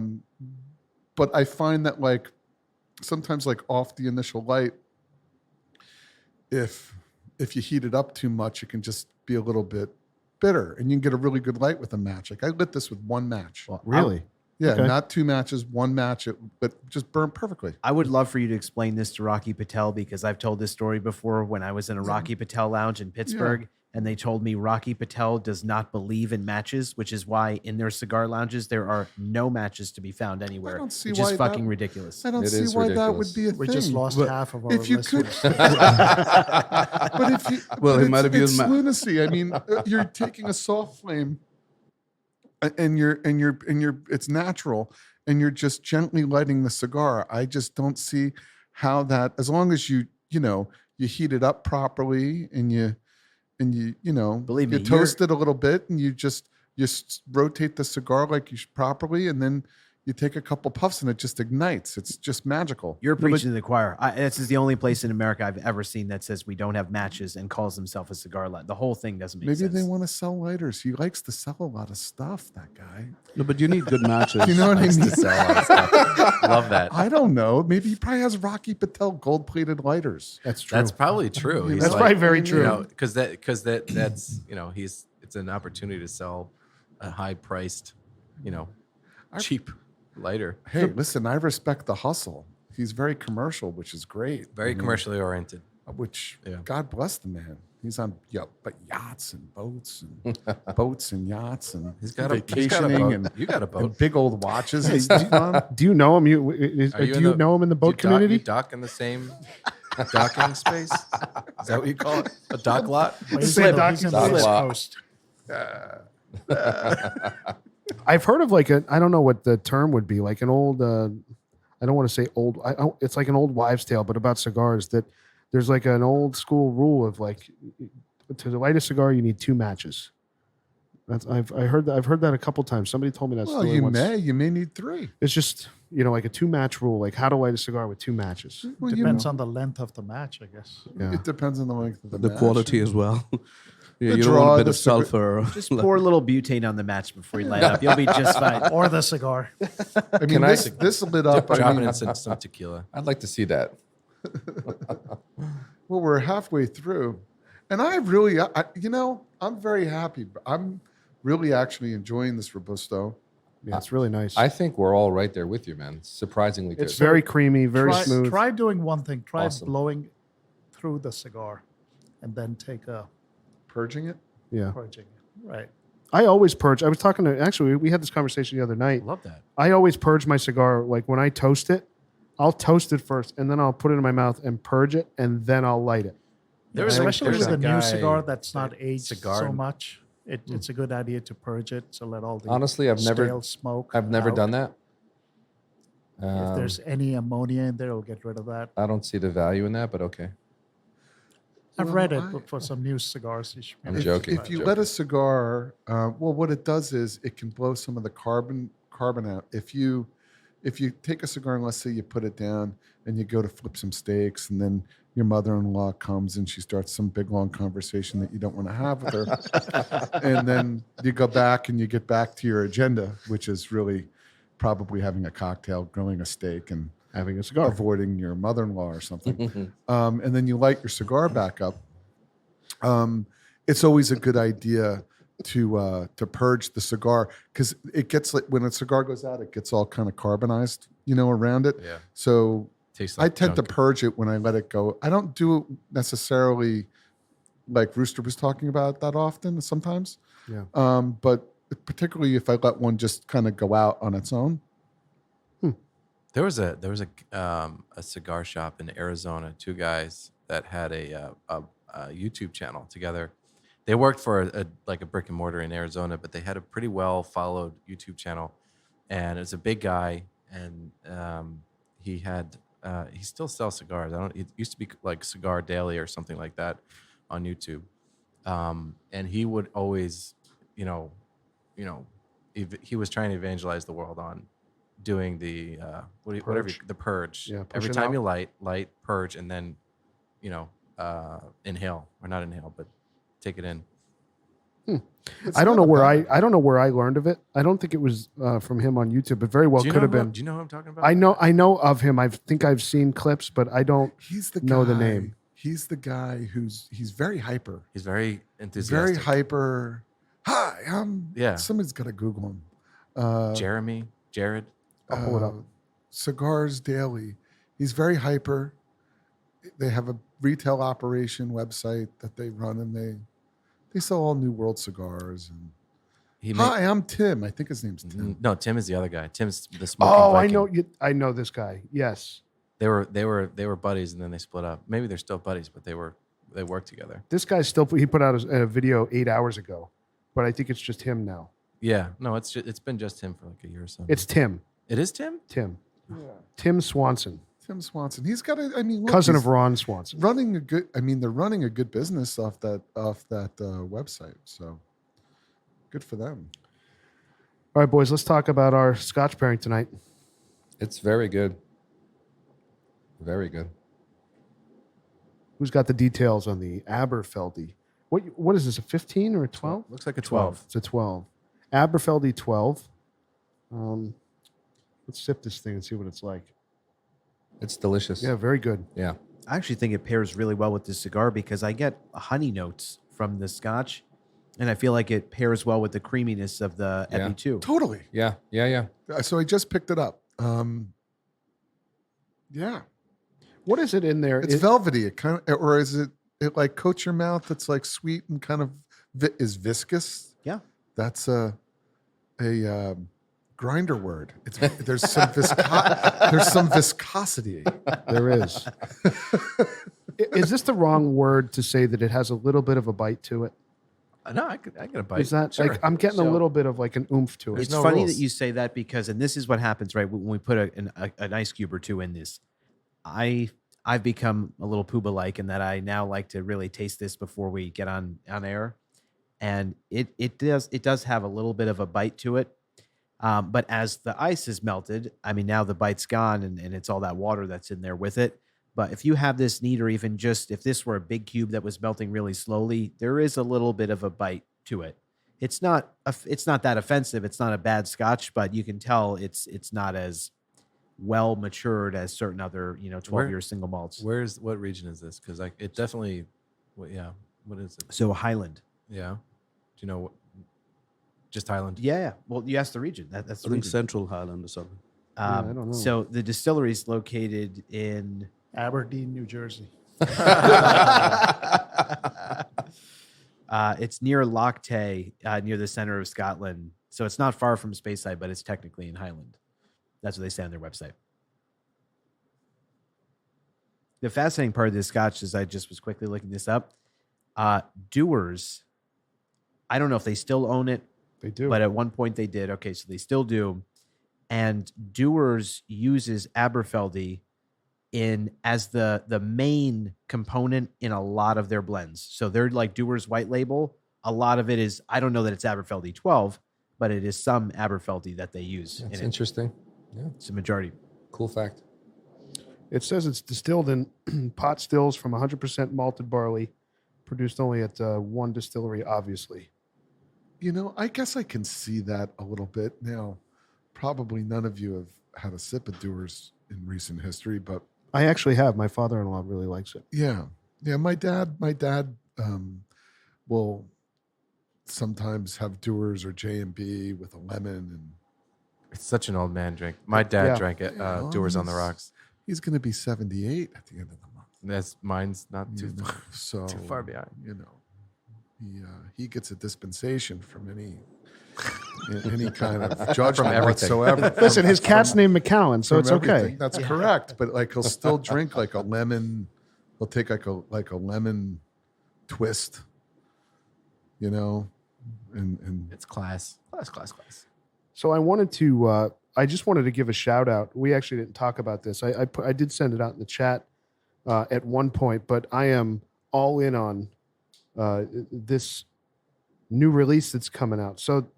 But I find that like sometimes like off the initial light, if you heat it up too much, it can just be a little bit bitter, and you can get a really good light with a match. Like I lit this with one match. Really? Yeah, okay. not 2 matches, one match. But just burned perfectly. I would love for you to explain this to Rocky Patel because I've told this story before when I was in a Rocky Patel lounge in Pittsburgh. And they told me Rocky Patel does not believe in matches, which is why in their cigar lounges there are no matches to be found anywhere, don't see which why is that- fucking ridiculous. I don't It see is why that would ridiculous. be a We thing. just lost But half of our if you could, listeners. but if you, Well, but he might have it's used ma- lunacy. I mean, you're taking a soft flame, and it's natural, and you're just gently lighting the cigar. I just don't see how that, as long as you heat it up properly and you Believe you me, toast it a little bit and you rotate the cigar like you should properly, and then You take a couple puffs and it just ignites. It's just magical. You're preaching to the choir. This is the only place in America I've ever seen that says we don't have matches and calls himself a cigar lighter. The whole thing doesn't make sense. Maybe they want to sell lighters. He likes to sell a lot of stuff, that guy. No, but you need good matches. You know what I mean? To sell a lot of stuff. Love that. I don't know. Maybe he probably has Rocky Patel gold-plated lighters. That's true. That's probably true. He's That's like, probably very true. Because that's it's an opportunity to sell a high-priced, cheap lighter. Hey, listen, I respect the hustle. He's very commercial, which is great. Very commercially oriented. Which, Yeah. God bless the man. He's on yachts and boats and yachts and He's got a vacationing boat. and You got a boat. and big old watches and stuff on. Do you know him? Do Are you know him in the boat You community? dock in the same docking space? Is that what you call it? A dock lot? Well, he's Say in dock he's in and the West slip. Coast. I've heard of I don't know what the term would be, like an old, I don't want to say old, it's like an old wives' tale, but about cigars, that there's like an old school rule of like, to light a cigar, you need 2 matches. I've heard that a couple times. Somebody told me that Well, story you once. may need 3. It's just, like a 2-match rule, like how to light a cigar with 2 matches. Well, Depends on the length of the match, I guess. Yeah. It depends on the length of the The match. quality as well. Yeah, The you don't draw, want a bit the of cigar- sulfur. Just pour a little butane on the match before you light it up. You'll be just fine. Or the cigar. I mean, this lit up. I Drop it mean, in some tequila. I'd like to see that. well, we're halfway through, and I really, I'm very happy. I'm really actually enjoying this Robusto. Yeah, it's really nice. I think we're all right there with you, man. Surprisingly good. it's very creamy, very try, smooth. Try doing one thing. Try Awesome. blowing through the cigar and then take a Purging it. Yeah. purging. Right. I always purge. I was talking to, actually, we had this conversation the other night. Love that. I always purge my cigar. Like when I toast it, I'll toast it first and then I'll put it in my mouth and purge it and then I'll light it. Especially there's with a a new guy cigar that's not that aged cigar- so much. It's a good idea to purge it to let all the Honestly, I've never stale smoke. I've done that. If there's any ammonia in there, it'll get rid of that. I don't see the value in that, but okay. I've Well, read it, but for some new cigars, you should I'm maybe joking. try If it. you let a cigar, well, what it does is it can blow some of the carbon out. If you take a cigar and let's say you put it down and you go to flip some steaks and then your mother-in-law comes and she starts some big long conversation that you don't want to have with her, and then you go back and you get back to your agenda, which is really probably having a cocktail, grilling a steak, and Having a cigar. avoiding your mother-in-law or something, and then you light your cigar back up. It's always a good idea to purge the cigar because it gets like when a cigar goes out, it gets all kind of carbonized, around it. Yeah. So Tastes I like tend to junk. purge it when I let it go. I don't do it necessarily like Rooster was talking about that often. Sometimes, Yeah. but particularly if I let one just kind of go out on its own. There was a cigar shop in Arizona. 2 guys that had a YouTube channel together. They worked for a brick and mortar in Arizona, but they had a pretty well followed YouTube channel, and it's a big guy, and he still sells cigars. It used to be like Cigar Daily or something like that on YouTube, and he would always, he was trying to evangelize the world on doing the the purge. Yeah, Every push it time out. you light, purge, and then inhale or not inhale, but take it in. I don't know where I don't know where I learned of it. I don't think it was from him on YouTube, but very well Do you could know have who- been. Do you know who I'm talking about? I know of him. I think I've seen clips, but I don't He's the know guy, the name. He's the guy he's very hyper. He's very Very enthusiastic. hyper. Hi, Yeah. Somebody's got to Google him. Jared. I'll pull it up. Cigars Daily. He's very hyper. They have a retail operation website that they run, and they sell all New World cigars. And He hi, I'm Tim. I think his name's Tim. No, Tim is the other guy. Tim's the smoking Oh, Viking. I know this guy. Yes. They were buddies, and then they split up. Maybe they're still buddies, but they worked together. This guy's still, he put out a video 8 hours ago, but I think it's just him now. Yeah, no, it's been just him for like a year or so. It's Tim. It is Tim. Tim Swanson, Tim Swanson. He's got a. I mean, look, cousin he's of Ron Swanson. running a good. I mean, they're running a good business off that website. So good for them. All right, boys, let's talk about our Scotch pairing tonight. It's very good. Very good. Who's got the details on the Aberfeldy? What is this, a 15 or a 12? Looks like a 12. It's a 12. Aberfeldy 12. Let's sip this thing and see what it's like. It's delicious. Yeah, very good. Yeah. I actually think it pairs really well with this cigar because I get honey notes from the Scotch, and I feel like it pairs well with the creaminess of the Yeah. Epi too. Totally. Yeah. So I just picked it up. Yeah. What is it in there? It's velvety. It kind of, or is it like coats your mouth? It's like sweet and kind of is viscous. Yeah. That's a grinder word. There's some viscosity. There is. Is this the wrong word to say that it has a little bit of a bite to it? No, I get a bite. Is that Sure. like I'm getting a little bit of like an oomph to it? It's no funny rules. that you say that because, and this is what happens, right? When we put an ice cube or two in this, I've become a little Poobah like in that I now like to really taste this before we get on air, and it does have a little bit of a bite to it, but as the ice is melted, I mean now the bite's gone and it's all that water that's in there with it. But if you have this neat, or even just if this were a big cube that was melting really slowly, there is a little bit of a bite to it. It's not that offensive. It's not a bad Scotch, but you can tell it's not as well matured as certain other 12-year single malts. What region is this? Because it definitely, what is it? So Highland. Yeah. Do you know what? Just Highland. Yeah. Well, you asked the region. That's I the think region. Central Highland or something. I don't know. So the distillery is located in Aberdeen, New Jersey. it's near Loch Tay, near the center of Scotland. So it's not far from Speyside, but it's technically in Highland. That's what they say on their website. The fascinating part of this Scotch is I just was quickly looking this up. Dewar's, I don't know if they still own it, They do. but at one point they did. Okay, so they still do. And Dewar's uses Aberfeldy as the main component in a lot of their blends. So they're like Dewar's white label. A lot of it is, I don't know that it's Aberfeldy 12, but it is some Aberfeldy that they use. That's in it. interesting. Yeah. It's a majority. Cool fact. It says it's distilled in pot stills from 100% malted barley, produced only at one distillery, obviously. I guess I can see that a little bit now. Probably none of you have had a sip of Dewar's in recent history, but I actually have. My father-in-law really likes it. yeah. My dad will sometimes have Dewar's or J&B with a lemon, and It's such an old man drink. My dad Yeah. drank it. Yeah, Dewar's on the he's- Rocks. he's going to be 78 at the end of the month. Mine's not too So too far behind. He gets a dispensation from any kind of judgment From everything. whatsoever. Listen, his cat's named McAllen, so From it's okay. everything. That's correct. But like he'll still drink like a lemon. He'll take like a lemon twist, and It's class. So I just wanted to give a shout out. We actually didn't talk about this. I did send it out in the chat at one point, but I am all in on this new release that's coming out. So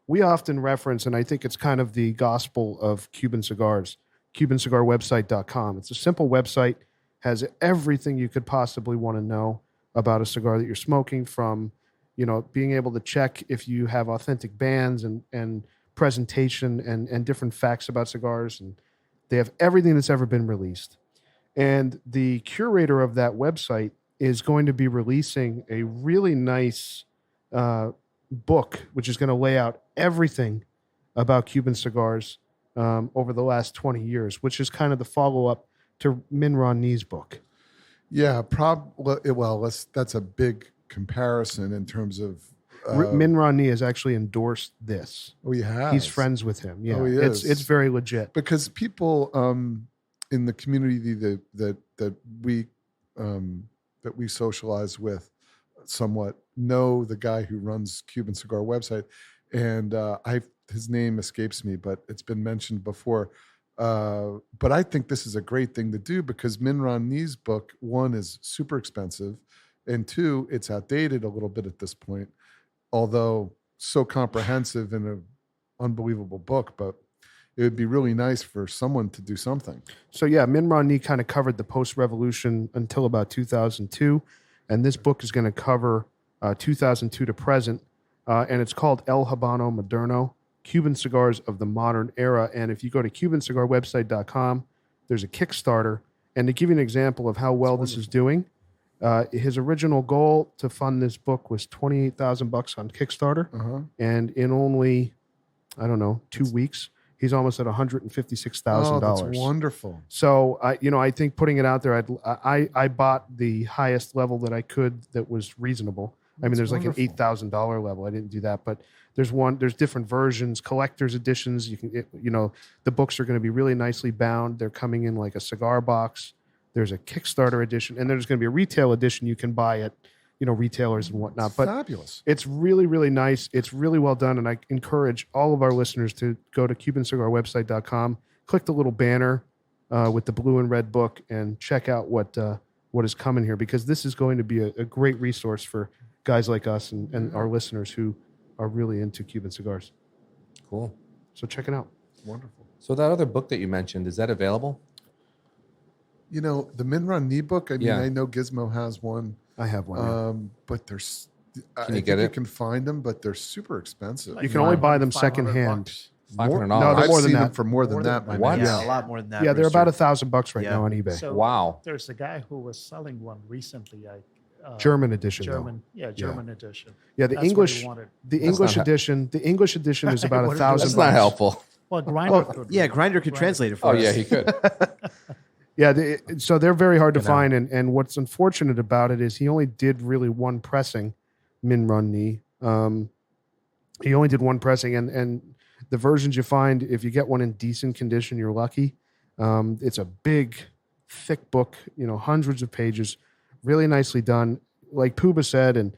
we often reference, and I think it's kind of the gospel of Cuban cigars, CubanCigarWebsite.com. It's a simple website, has everything you could possibly want to know about a cigar that you're smoking, from being able to check if you have authentic bands and presentation and different facts about cigars, and they have everything that's ever been released. And the curator of that website is going to be releasing a really nice book, which is going to lay out everything about Cuban cigars over the last 20 years, which is kind of the follow-up to Min Ronnie's book. yeah, that's a big comparison in terms of. Min Ronnie has actually endorsed this. Oh, he has. He's friends with him. Yeah, Oh, he it's is. very legit. Because people in the community that we socialize with somewhat know the guy who runs Cuban Cigar website, and his name escapes me, but it's been mentioned before. But I think this is a great thing to do because Min Ronnie's book, one, is super expensive, and two, it's outdated a little bit at this point, although so comprehensive in unbelievable book, but it would be really nice for someone to do something. So yeah, Min Romney kind of covered the post-revolution until about 2002, and this book is going to cover 2002 to present, and it's called El Habano Moderno, Cuban Cigars of the Modern Era. And if you go to CubanCigarWebsite.com, there's a Kickstarter, and to give you an example of how well this is doing, his original goal to fund this book was $28,000 on Kickstarter, and in only, I don't know, 2 weeks, he's almost at $156,000. Oh, that's wonderful. So I think putting it out there, I bought the highest level that I could that was reasonable. I mean, there's like an $8,000 level. I didn't do that, but there's different versions, collector's editions. The books are going to be really nicely bound. They're coming in like a cigar box. There's a Kickstarter edition, and there's going to be a retail edition you can buy at retailers and whatnot. It's but fabulous. It's really, really nice. It's really well done, and I encourage all of our listeners to go to CubanCigarWebsite.com, click the little banner with the blue and red book, and check out what is coming here, because this is going to be a great resource for guys like us and our listeners who are really into Cuban cigars. Cool. So check it out. Wonderful. So that other book that you mentioned, is that available? The Min Romney book, I mean, I know Gizmo has one. I have one. But there's, Can you get it? You can find them, but they're super expensive. You can only buy them secondhand. $500. No, they're I've more than seen that. them for more than that. my What? man. Yeah, a lot more than that. Yeah, they're Rooster. about $1,000 right Yeah. now on eBay. So Wow. There's a guy who was selling one recently. German edition. though. German edition. Yeah, That's what he English wanted. English edition. The English edition is about What $1,000. That's not helpful. Well, Grinder could. Yeah, Grinder could translate it for Oh, us. yeah, he could. Yeah, so they're very hard to find, and what's unfortunate about it is he only did really one pressing, Min Romney. He only did one pressing, and the versions you find, if you get one in decent condition, you're lucky. It's a big, thick book, hundreds of pages, really nicely done. Like Poobah said, and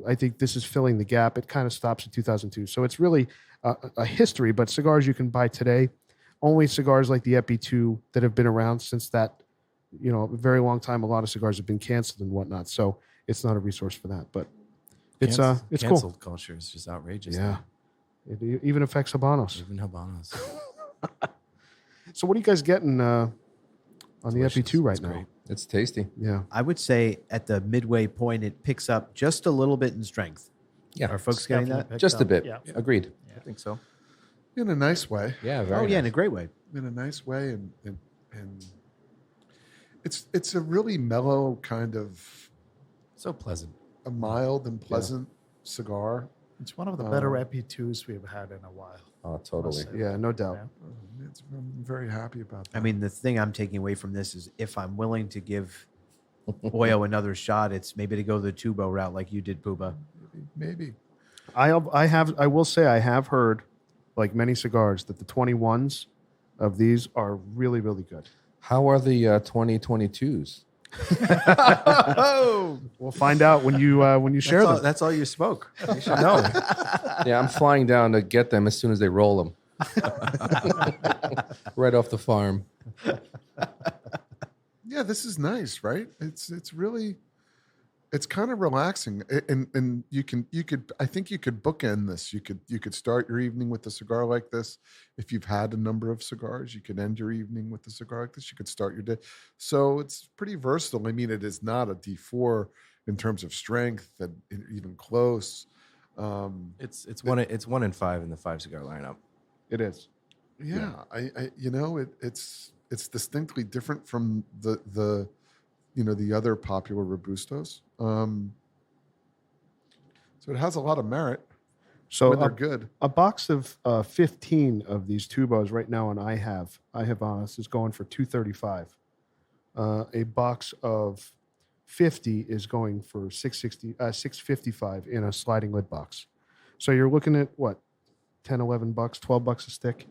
I think this is filling the gap. It kind of stops at 2002, so it's really a history. But cigars you can buy today. Only cigars like the Epi 2 that have been around since that, a very long time. A lot of cigars have been canceled and whatnot, so it's not a resource for that. But it's cool. Canceled culture is just outrageous. Yeah, it even affects Habanos. Even Habanos. So what are you guys getting on the Epi 2 right It's now? great. It's tasty. Yeah, I would say at the midway point, it picks up just a little bit in strength. Yeah. Are folks getting that? Definitely Just a picked bit. up. Yeah. Agreed. I think so. In a nice way. Yeah, very Oh, yeah, in a nice. great way. In a nice way, and it's a really mellow kind of So pleasant. a mild and pleasant cigar. It's one of the better Epi 2s we've had in a while. Oh, totally. Must say. yeah, no doubt. I'm very happy about that. I mean, the thing I'm taking away from this is if I'm willing to give Hoyo another shot, it's maybe to go the tubo route like you did, Poobah. maybe. I will say I have heard, like many cigars, that the 21s of these are really, really good. How are the 2022s? We'll find out when you share them. That's all you smoke. You should know. Yeah, I'm flying down to get them as soon as they roll them. Right off the farm. Yeah, this is nice, right? It's really, it's kind of relaxing, and you could I think you could bookend this. You could start your evening with a cigar like this. If you've had a number of cigars, you could end your evening with a cigar like this. You could start your day. So it's pretty versatile. I mean, it is not a D4 in terms of strength and even close. It's one in 5 in the 5 cigar lineup. It is. Yeah, it's distinctly different from the other popular Robustos. So it has a lot of merit. So when they're good. A box of 15 of these tubos right now, and I have Habanos is going for $235. A box of 50 is going for $655 in a sliding lid box. So you're looking at what, $10, $11, $12 a stick,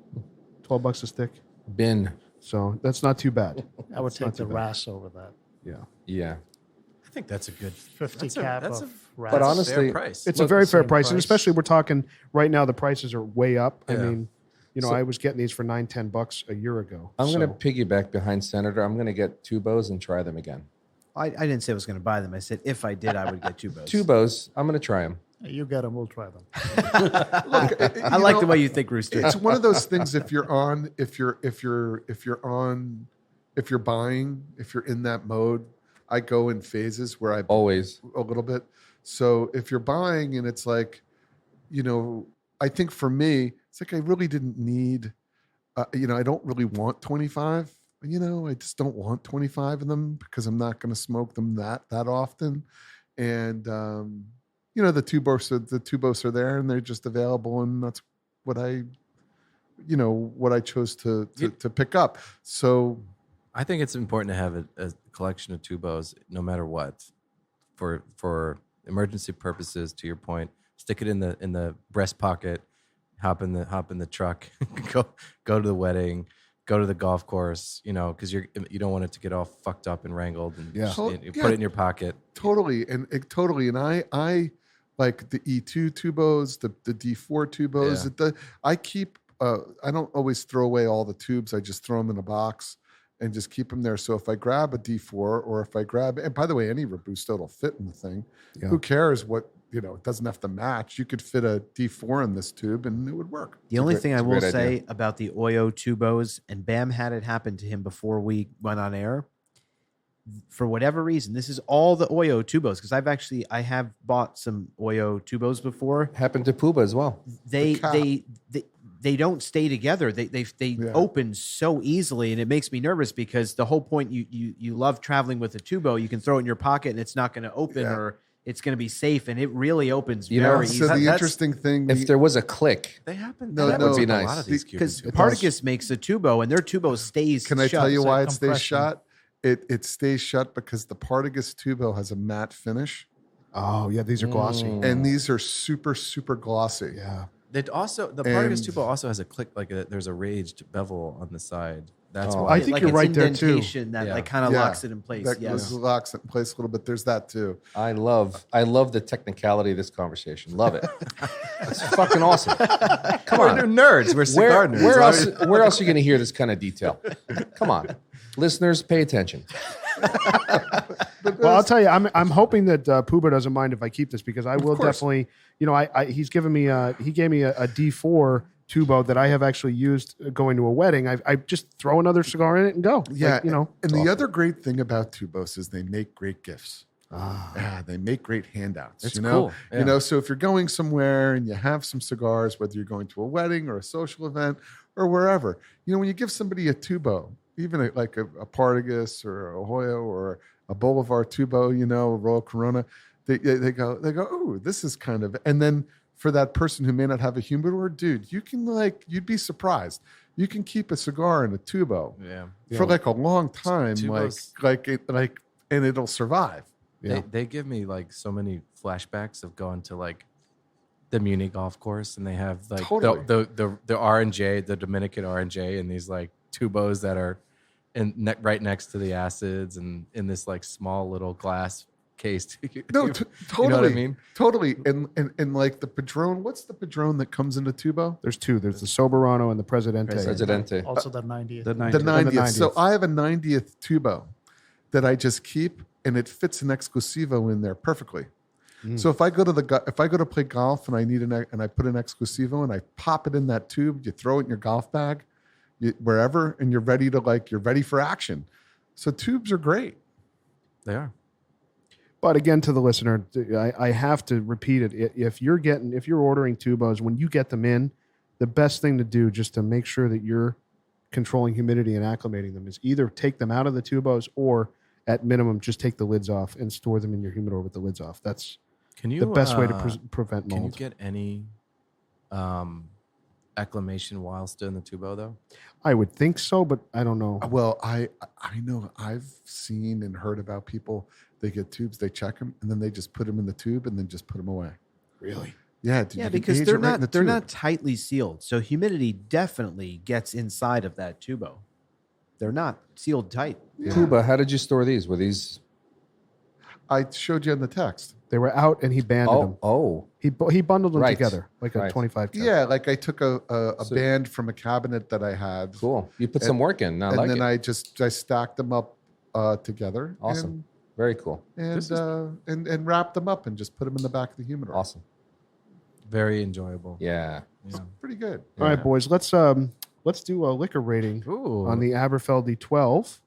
$12 a stick. Bin. So that's not too bad. I would It's not take the too bad. RAS over that. Yeah. Yeah. I think that's a good 50 cap that's of a RAS. But fair honestly, price. It's a Look, very the fair same price, and price. especially we're talking right now. The prices are way up. I Yeah. mean, So- I was getting these for $9, $10 a year ago. I'm so. going to piggyback behind Senator. I'm going to get tubos and try them again. I didn't say I was going to buy them. I said if I did, I would get tubos. Tubos, I'm going to try them. You get them. We'll try them. Look, I like the way you think, Rooster. It's one of those things. If you're buying, if you're in that mode, I go in phases where I Always. a little bit. So if you're buying and it's like, I think for me, it's like I really didn't need, I don't really want 25. I just don't want 25 of them because I'm not going to smoke them that often. And the tubos are there and they're just available, and that's what I chose to pick up. So I think it's important to have a collection of tubos, no matter what, for emergency purposes. To your point, stick it in the breast pocket, hop in the truck, go to the wedding, go to the golf course. Because you don't want it to get all fucked up and wrangled, and put it in your pocket. Totally, and I like the E2 tubos, the D4 tubos. Yeah. I keep. I don't always throw away all the tubes. I just throw them in a box and just keep them there. So if I grab a D4 or if I grab, and by the way, any Robusto will fit in the thing. Yeah. Who cares what, it doesn't have to match. You could fit a D4 in this tube and it would work. The only thing I will say about the Hoyo tubos, and Bam had it happen to him before we went on air. For whatever reason, this is all the Hoyo tubos, because I have bought some Hoyo tubos before. Happened to Poobah as well. They don't stay together. They open so easily, and it makes me nervous because the whole point you love traveling with a tubo. You can throw it in your pocket and it's not going to open, or it's going to be safe, and it really opens very easily. So the interesting thing, if there was a click, they happen. That would be nice. Because Partagas makes a tubo, and their tubo stays. Can I tell you why it stays shut? It stays shut because the Partagas tubo has a matte finish. Oh yeah, these are glossy, and these are super super glossy. Yeah. The Partagas tubo also has a click, there's a raised bevel on the side. That's why I think you're right there too. That kind of locks it in place. That locks it in place a little bit. There's that too. I love the technicality of this conversation. Love it. It's fucking awesome. Come on, we're nerds. We're cigar nerds. Where else are you going to hear this kind of detail? Come on, listeners, pay attention. Well, I'll tell you, I'm hoping that Poobah doesn't mind if I keep this, because I will definitely. He's given me he gave me a D4 tubo that I have actually used going to a wedding. I just throw another cigar in it and go. Yeah, the other great thing about tubos is they make great gifts. They make great handouts. It's cool. Yeah. So if you're going somewhere and you have some cigars, whether you're going to a wedding or a social event or wherever, when you give somebody a tubo, even like a Partagas or a Hoyo or a Bolivar tubo, a Royal Corona, they go, oh, this is kind of, and then for that person who may not have a humidor, dude, you can you'd be surprised. You can keep a cigar in a tubo for a long time, tubos, and it'll survive. Yeah. They give me so many flashbacks of going to the Munich golf course, and they have the R&J, the Dominican R&J, and these tubos that are right next to the acids and in this small little glass case. No, totally. You know what I mean? Totally. And the Padron, what's the Padron that comes in a tubo? There's two. There's the Soberano and the Presidente. Also the 90th. The 90th. So I have a 90th tubo that I just keep, and it fits an Exclusivo in there perfectly. So if I go to play golf and I need and I put an Exclusivo and I pop it in that tube, you throw it in your golf bag, wherever, and you're ready for action. So tubes are great. They are. But again, to the listener, I have to repeat it. If you're ordering tubos, when you get them in, the best thing to do, just to make sure that you're controlling humidity and acclimating them, is either take them out of the tubos or at minimum just take the lids off and store them in your humidor with the lids off. That's the best way to prevent mold. Can you get any acclimation while still in the tubo though? I would think so, but I don't know. Well, I know I've seen and heard about people. They get tubes, they check them, and then they just put them in the tube and then just put them away. Really? Yeah, because they're not tightly sealed, so humidity definitely gets inside of that tubo. They're not sealed tight. Yeah. Poobah, how did you store these? Were these? I showed you in the text. They were out, and he banded them. Oh, he bundled them together a 25. Count. Yeah, I took a band from a cabinet that I had. Cool. You put some work in. I stacked them up together. Awesome. Very cool. And wrapped them up and just put them in the back of the humidor. Awesome. Very enjoyable. Yeah. Yeah. Pretty good. All right, boys. Let's do a liquor rating Ooh. on the Aberfeldy 12,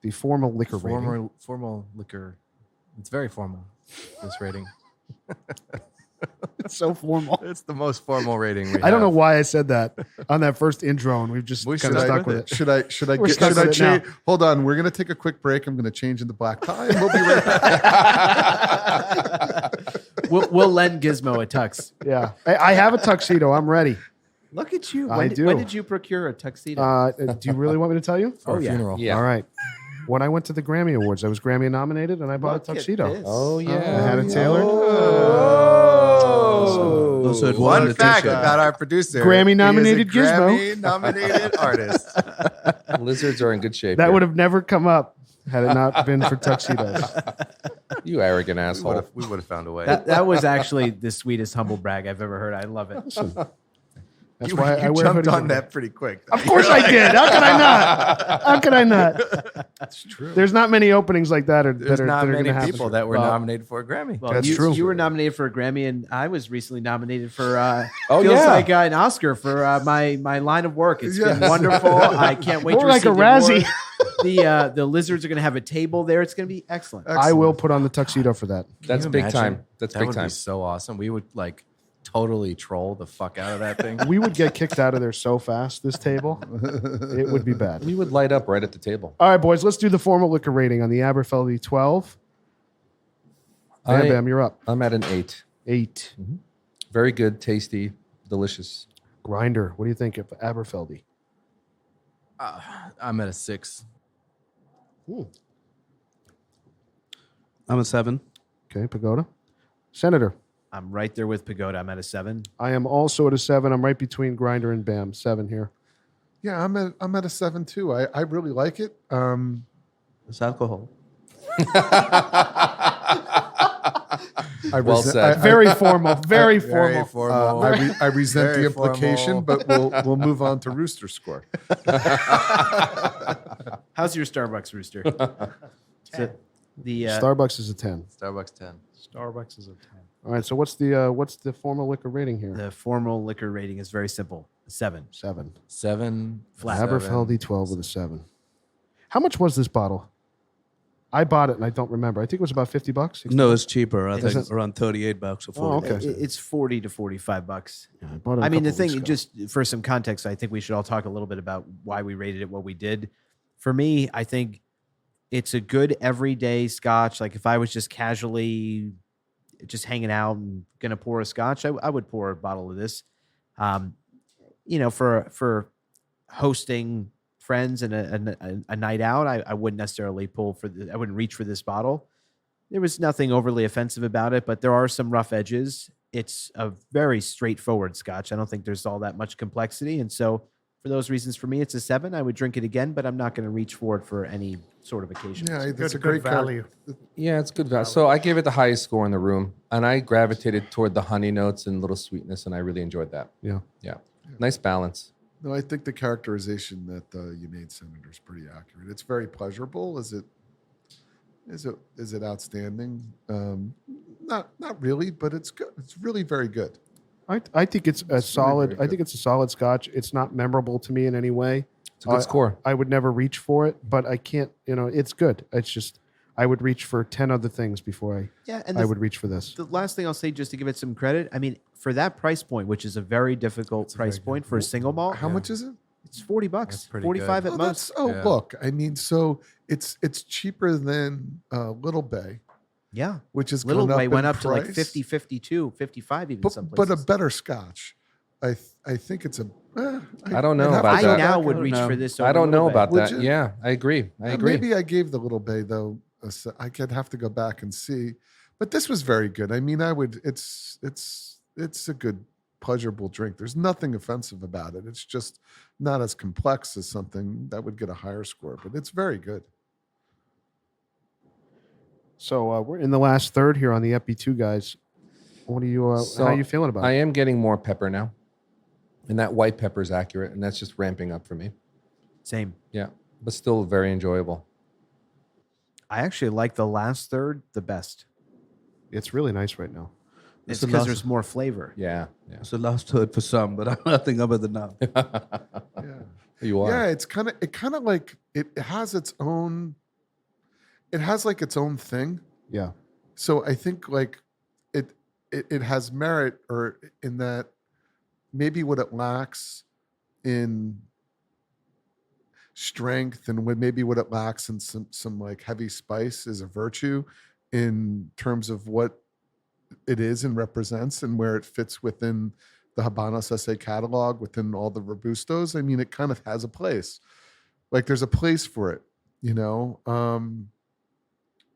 the formal liquor rating. Formal liquor. It's very formal, this rating. It's so formal. It's the most formal rating we I don't know have. why I said that on that first intro, and we've just We kind should of have stuck with it. Should I We're stuck with it now. change? Hold on, we're gonna take a quick break. I'm gonna change into black tie, and we'll be right back. We'll lend Gizmo a tux. Yeah, I have a tuxedo. I'm ready. Look at you. I When, do. when did you procure a tuxedo? Do you really want me to tell you? For a yeah. funeral. Yeah. All right. When I went to the Grammy Awards, I was Grammy nominated, and I bought Look a at tuxedo. this. Oh, yeah. I had it tailored. Oh. Also, it Fun wasn't a fact t-shirt. about our producer. Grammy-nominated He is a Gizmo. Grammy-nominated artist. Lizards are in good shape. That here. would have never come up had it not been for tuxedos. You arrogant asshole. We would have found a way. That was actually the sweetest humble brag I've ever heard. I love it. That's you why I wear jumped hoodies on all that day. pretty quick. Of course I did. How could I not? How could I not? That's true. There's not many openings like that. There's not many gonna happen. people that were Well, nominated for a Grammy. Well, That's you, true. You were nominated for a Grammy, and I was recently nominated for Oh, feels yeah. like an Oscar for my line of work. It's been Yes. wonderful. I can't wait More to like a receive the Razzie. award. The lizards are going to have a table there. It's going to be excellent. I will put on the tuxedo for that. That's Can you big imagine? time. That's that big would time. be so awesome. We would like totally troll the fuck out of that thing. We would get kicked out of there so fast, this table. It would be bad. We would light up right at the table. All right, boys, let's do the formal liquor rating on the Aberfeldy 12. Bam, Bam, you're up. I'm at an 8. 8. Very good, tasty, delicious. Grinder, what do you think of Aberfeldy? I'm at a 6. I'm a 7. Okay, Pagoda. Senator, I'm right there with Pagoda. I'm at a 7. I am also at a 7. I'm right between Grinder and Bam. 7 here. Yeah, I'm at a 7 too. I really like it. It's alcohol. Well said. Very formal. Very formal. I resent Very the implication, formal. but we'll move on to Rooster Score. How's your Starbucks, Rooster? Starbucks is a 10. Starbucks 10. Starbucks is a 10. All right, so what's the formal liquor rating here? The formal liquor rating is very simple. 7. 7. 7. Flat. Aberfeldy 12 with a 7. How much was this bottle? I bought it and I don't remember. I think it was about $50. No, it's cheaper. I Is think it? around $38 or $40. Oh, okay. It's $40 to $45. Yeah, I bought it. I mean, the couple thing, weeks ago. just for some context, I think we should all talk a little bit about why we rated it what we did. For me, I think it's a good everyday scotch. Like if I was just casually just hanging out and going to pour a scotch, I would pour a bottle of this. For hosting friends and a night out, I wouldn't necessarily I wouldn't reach for this bottle. There was nothing overly offensive about it, but there are some rough edges. It's a very straightforward scotch. I don't think there's all that much complexity. And so for those reasons, for me, it's a 7. I would drink it again, but I'm not going to reach for it for any sort of occasion. Yeah, that's a Good great value. Yeah, it's good value. So I gave it the highest score in the room, and I gravitated toward the honey notes and little sweetness, and I really enjoyed that. Yeah. Yeah. Nice balance. No, I think the characterization that you made, Senator, is pretty accurate. It's very pleasurable. Is it outstanding? Not really, but it's good. It's really very good. I think it's a solid. very I think it's a solid scotch. It's not memorable to me in any way. It's a good score. I would never reach for it, but I can't. It's good. It's just I would reach for 10 other things before I would reach for this. The last thing I'll say, just to give it some credit, I mean, for that price point, which is a very difficult price point for a single malt, How much is it? it's $40, That's pretty 45 good. at most. Yeah. Look, I mean, so it's cheaper than Little Bay, Yeah. which is Little gone Way up went in up to like price, 50, 52, 55 even some but places. a better Scotch. I think it's a. I don't know I'd have about to I go that. now back would and- reach know. for this. I over don't know Little Bay. about Would that. you? Yeah, I agree. I agree. Maybe I gave the Little Bay though. I could have to go back and see, but this was very good. I mean, I would. It's a good, pleasurable drink. There's nothing offensive about it. It's just not as complex as something that would get a higher score, but it's very good. So we're in the last third here on the Epi 2, guys. What are you? So how are you feeling about I it? am getting more pepper now, and that white pepper is accurate, and that's just ramping up for me. Same. Yeah, but still very enjoyable. I actually like the last third the best. It's really nice right now. It's a because loss. there's more flavor. Yeah, yeah. It's a lost third for some, but I think I'm at the now. Yeah. You are. Yeah, it kind of like it has its own. It has like its own thing. Yeah. So I think like it has merit, or in that maybe what it lacks in strength, and maybe what it lacks in some like heavy spice is a virtue in terms of what it is and represents and where it fits within the Habanos SA catalog, within all the Robustos. I mean, it kind of has a place. Like there's a place for it, you know?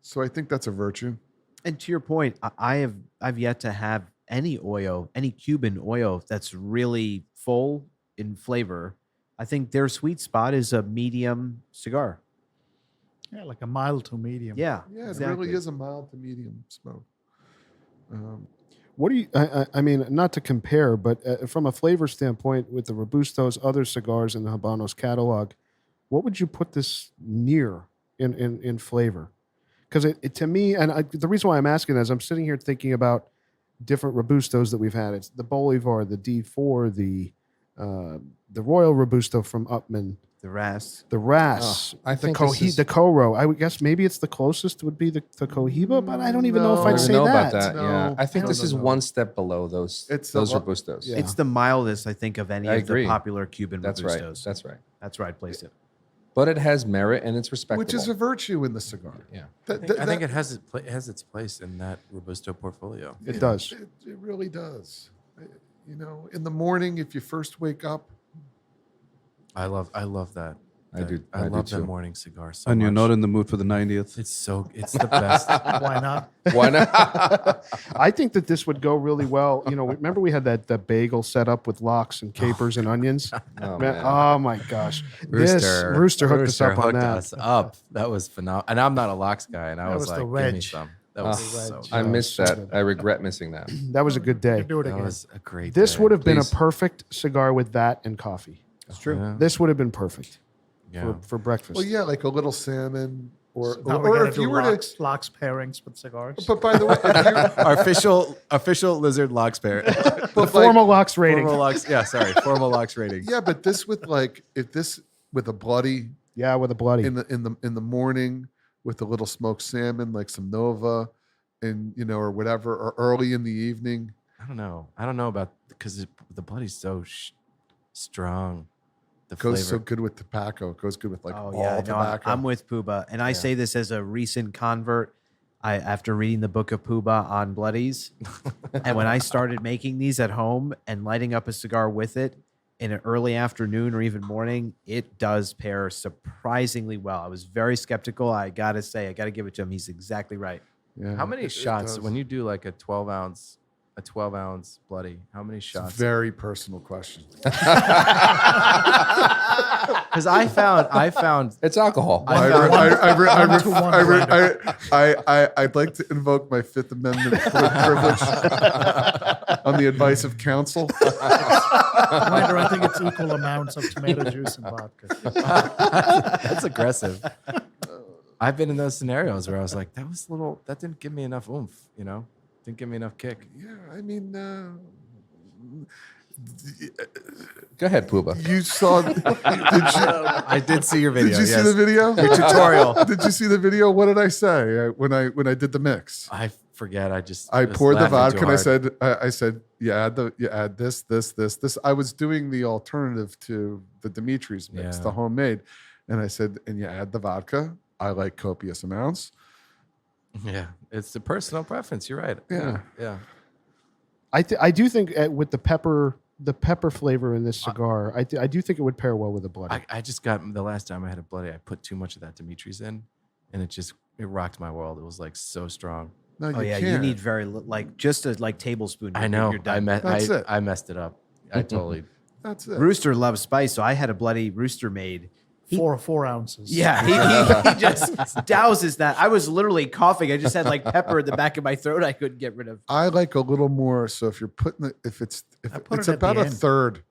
So I think that's a virtue. And to your point, I've yet to have any Hoyo, any Cuban Hoyo that's really full in flavor. I think their sweet spot is a medium cigar. Yeah, like a mild to medium. Yeah, Yeah, exactly. it really is a mild to medium smoke. What do you? I mean, not to compare, but from a flavor standpoint, with the Robustos, other cigars in the Habanos catalog, what would you put this near in flavor? Because it to me, and the reason why I'm asking is I'm sitting here thinking about different Robustos that we've had. It's the Bolivar, the D4, the Royal Robusto from Upman, The Ras. the Ras, I the think this is- the Coro. I would guess maybe it's the closest would be the Cohiba, but I don't even know if No. I I'd don't say know that. about that. Yeah, No. I think No, this no, is no. one step below those It's those a lot- Robustos. Yeah. It's the mildest, I think, of any I of agree. the popular Cuban That's Robustos. right. That's right. That's where I'd place it. But it has merit and it's respectable. Which is a virtue in the cigar. yeah. I think it has its place in that Robusto portfolio. It does. It really does. You know, in the morning, if you first wake up, I love that. I do- I I do love that too. morning cigar so And much. you're not in the mood for the 90th. It's the best. Why not? Why not? I think that this would go really well. You know, remember we had that bagel set up with lox and capers and onions? Oh, Man, man. oh my gosh. Rooster hooked us up on hooked that. us up. That was phenomenal. And I'm not a lox guy, and I That was was the like, give me wedge. some. That was Ah, so I good. missed so that. good. I regret missing that. That was a good day. Do it That again. was a great This day. would have been a Please. perfect cigar with that and coffee. It's true. Yeah. This would have been perfect Yeah. for breakfast. well, yeah, like a little salmon, or Now we're or gonna if do you were lox, to. lox pairings with cigars. But by the way, if Our official lizard lox pair. the like, formal lox rating. Formal lox. Yeah, sorry. Formal lox rating. yeah, but this with like if this with a bloody Yeah, with a bloody. in the morning with a little smoked salmon, like some Nova, and you know, or whatever, or early in the evening. I don't know about because the bloody's so strong. The Goes flavor. so good with tobacco. It goes good with like Oh all yeah, no, tobacco. I'm with Poobah, and I say this as a recent convert. After reading the book of Poobah on bloodies, and when I started making these at home and lighting up a cigar with it in an early afternoon or even morning, it does pair surprisingly well. I was very skeptical. I gotta say, I gotta give it to him. He's exactly right. Yeah, How many it shots does. when you do like a 12 ounce bloody? How many It's a shots? very personal question. Because I found It's alcohol. I'd like to invoke my Fifth Amendment privilege on the advice of counsel. Commander, I think it's equal amounts of tomato juice and vodka. that's aggressive. I've been in those scenarios where I was like, that didn't give me enough oomph, didn't give me enough kick. Yeah, I mean, Go ahead, Poobah. you saw. I did see your video. Did you yes. see the video? Your tutorial. Did you see the video? What did I say when I did the mix? I forget. I was poured the laughing vodka too and hard. I said, you add this. I was doing the alternative to the Dimitri's mix, Yeah. the homemade. And I said, and you add the vodka. I like copious amounts. Yeah, it's a personal preference. You're right. Yeah. Yeah. I do think with the pepper flavor in this cigar, I do think it would pair well with a bloody. I just got the last time I had a bloody. I put too much of that Dimitri's in, and it rocked my world. It was like so strong. No, Oh yeah, you can't. need just a tablespoon. I know. You're done. That's it. I messed it up. I totally. That's it. Rooster loves spice, so I had a bloody Rooster made. 4 ounces. Yeah, he just douses that. I was literally coughing. I just had like pepper in the back of my throat. I couldn't get rid of. I like a little more. So if you're putting it, if I it's put it at about the a end. third.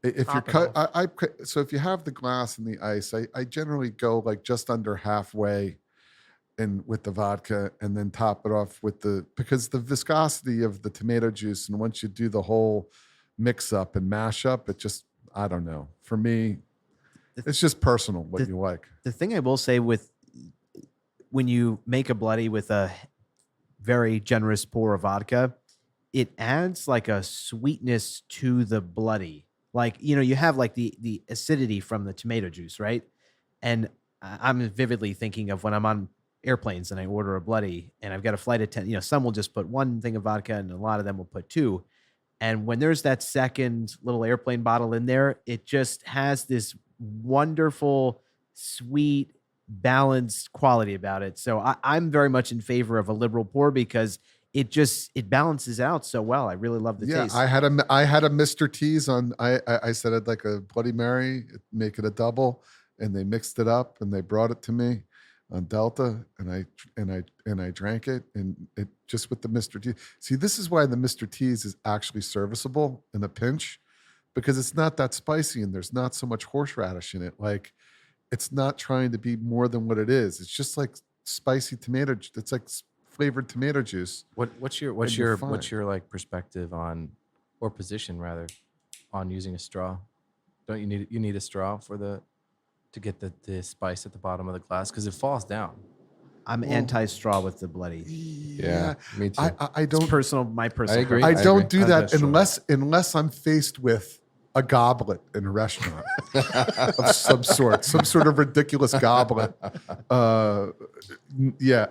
If you're Top it cut, so if you have the glass and the ice, I generally go like just under halfway and with the vodka, and then top it off with because the viscosity of the tomato juice, and once you do the whole mix up and mash up, it just, I don't know. For me, it's just personal what you like. The thing I will say with when you make a bloody with a very generous pour of vodka, it adds like a sweetness to the bloody. Like, you have like the acidity from the tomato juice, right? And I'm vividly thinking of when I'm on airplanes and I order a bloody and I've got a flight attendant, some will just put one thing of vodka and a lot of them will put two. And when there's that second little airplane bottle in there, it just has this wonderful, sweet, balanced quality about it. So I'm very much in favor of a liberal pour because it balances out so well. I really love the taste. I had a Mr. T's on. I said I'd like a Bloody Mary, make it a double, and they mixed it up and they brought it to me on Delta, and I drank it, and it just with the Mr. T. See, this is why the Mr. T's is actually serviceable in a pinch, because it's not that spicy and there's not so much horseradish in it. Like, it's not trying to be more than what it is. It's just like spicy tomato. It's like flavored tomato juice. What's your like perspective on, or position rather, on using a straw? Don't you need a straw to get the spice at the bottom of the glass, because it falls down? I'm anti-straw with the bloody. Yeah, me too. I don't. It's my personal. I agree. I don't do I've that got unless I'm faced with a goblet in a restaurant of some sort of ridiculous goblet. Yeah,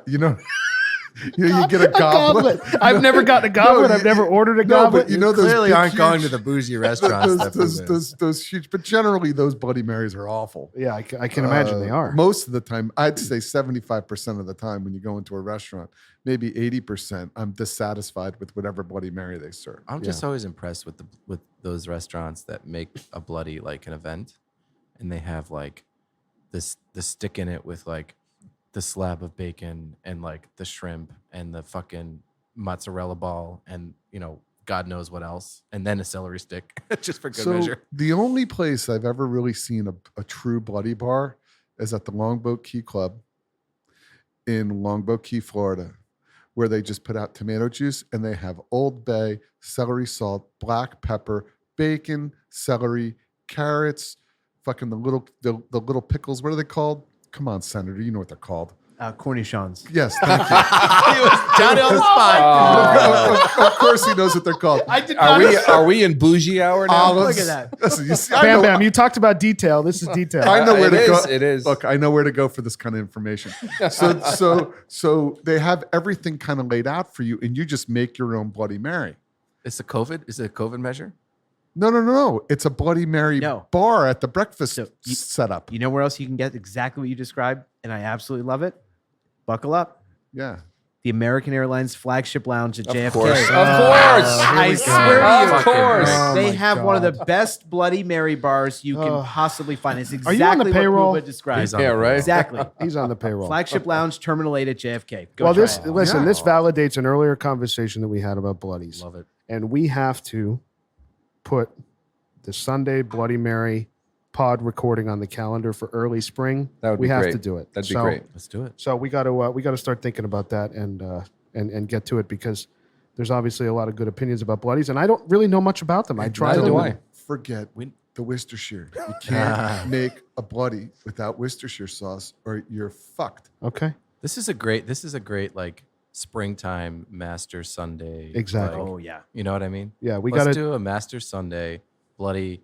you get a goblet. I've never gotten a goblet. I've never ordered a goblet. But those Clearly big, aren't going to huge- the bougie restaurants. those huge. But generally, those Bloody Marys are awful. Yeah, I can imagine they are. Most of the time, I'd say 75% of the time when you go into a restaurant, maybe 80%, I'm dissatisfied with whatever Bloody Mary they serve. I'm just always impressed with those restaurants that make a bloody like an event, and they have like the stick in it with like the slab of bacon and like the shrimp and the fucking mozzarella ball and God knows what else, and then a celery stick just for good measure. The only place I've ever really seen a true bloody bar is at the Longboat Key Club in Longboat Key, Florida, where they just put out tomato juice and they have Old Bay, celery salt, black pepper, bacon, celery, carrots, fucking the little pickles. What are they called? Come on, Senator, you know what they're called. Cornichons. Yes, thank you. He was Johnny on the spot. Of course he knows what they're called. Are we in bougie hour now? Olives. Look at that. Listen, you see, Bam, bam. You talked about detail. This is detail. I know where to go. It is. Look, I know where to go for this kind of information. So they have everything kind of laid out for you, and you just make your own Bloody Mary. Is it a COVID measure? No. It's a Bloody Mary bar at the breakfast So setup. You know where else you can get exactly what you described, and I absolutely love it? Buckle up. Yeah. The American Airlines flagship lounge at JFK. Of course. I swear to you, Of course. they Oh my have one of the God. best Bloody Mary bars you can possibly find. It's Are exactly you on the what payroll? Poobah described. Yeah, right. Exactly. He's on the payroll. Flagship lounge, Terminal 8 at JFK. Go Well, try this it. this validates an earlier conversation that we had about bloodies. Love it. And we have to put the Sunday Bloody Mary pod recording on the calendar for early spring. That would we be have great. to do it. That'd be great. Let's do it. So we got to start thinking about that and get to it, because there's obviously a lot of good opinions about bloodies, and I don't really know much about them. I tried Neither them. do I. Forget the Worcestershire. You can't make a bloody without Worcestershire sauce, or you're fucked. Okay. This is a great like springtime Master Sunday. Exactly. like, Oh, yeah. you know what I mean? Yeah, we Let's got to do a Master Sunday bloody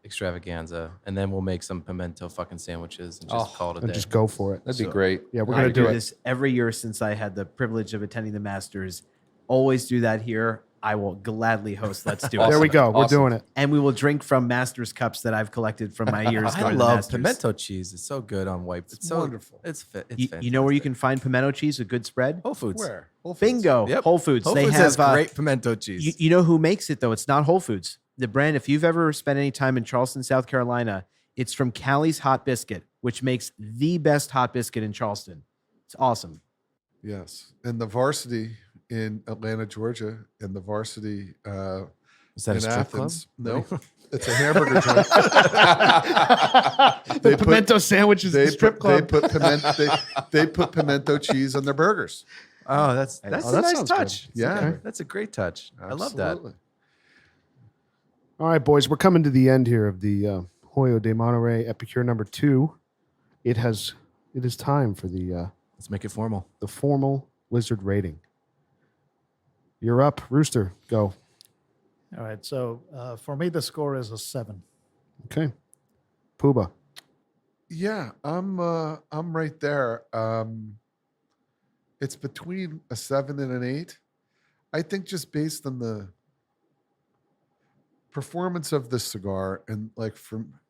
extravaganza, and then we'll make some pimento fucking sandwiches and just call it a day. just go for it. That'd be great. Yeah, we're I going to do it. this every year since I had the privilege of attending the Masters. Always do that here. I will gladly host. Let's do it. There we go. We're Awesome. doing it. And we will drink from Masters cups that I've collected from my years I going to the love Masters. pimento cheese. It's so good on white. It's so wonderful. It's fit. It's You know where you fantastic. can find pimento cheese? A good spread? Whole Foods. Where? Whole Foods. Bingo. Yep. Whole Foods. Whole They Foods have has great pimento cheese. You know who makes it though? It's not Whole Foods. The brand, if you've ever spent any time in Charleston, South Carolina, it's from Callie's Hot Biscuit, which makes the best hot biscuit in Charleston. It's awesome. Yes, and the varsity in Atlanta, Georgia, and the varsity Is that a in strip Athens. club? No, It's a hamburger joint. The pimento sandwich is the strip club. They put pimento cheese on their burgers. Oh, that's a that nice sounds touch. good. Yeah. That's a great touch. I love that. Absolutely. All right, boys, we're coming to the end here of the Hoyo de Monterrey Epicure number 2. It is time for the Let's make it formal. formal Lizard rating. You're up, Rooster. Go. All right. So for me, the score is a 7. Okay. Poobah. Yeah, I'm right there. It's between a 7 and an 8. I think just based on the performance of this cigar and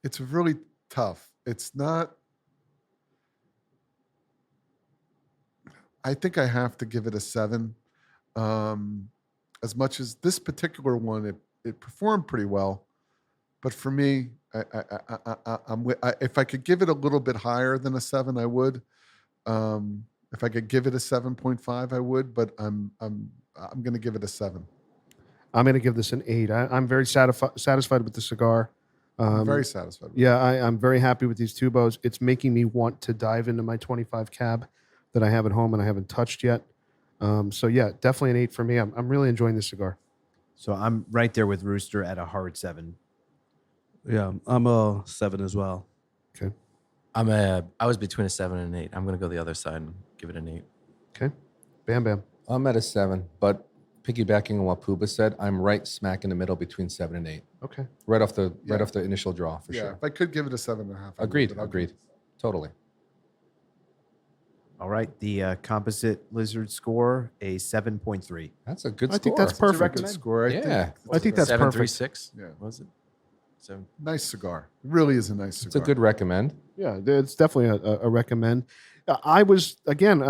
it's really tough. It's not. I think I have to give it a 7. As much as this particular one, it performed pretty well, but for me, if I could give it a little bit higher than a 7, I would. If I could give it a 7.5, I would, but I'm going to give it a 7. I'm going to give this an 8. I'm very satisfied with the cigar. I'm very satisfied. With Yeah, I'm very happy with these tubos. It's making me want to dive into my 25 cab that I have at home and I haven't touched yet. So yeah, definitely an 8 for me. I'm really enjoying this cigar. So I'm right there with Rooster at a hard 7. Yeah, I'm a 7 as well. Okay. I was between a 7 and an 8. I'm going to go the other side and give it an 8. Okay. Bam Bam. I'm at a 7, but piggybacking on what Poobah said, I'm right smack in the middle between 7 and 8. Okay. Right off the initial draw for yeah, sure. if I could give it a 7.5, I would, Agreed. but I'll Agreed. Totally. All right. The composite lizard score, a 7.3. That's a good I score. think that's It's a perfect. good score. Yeah. I think that's perfect. 7.36. Yeah. What was it? 7. Nice cigar. It really is a nice cigar. It's a good recommend. Yeah, it's definitely a recommend. I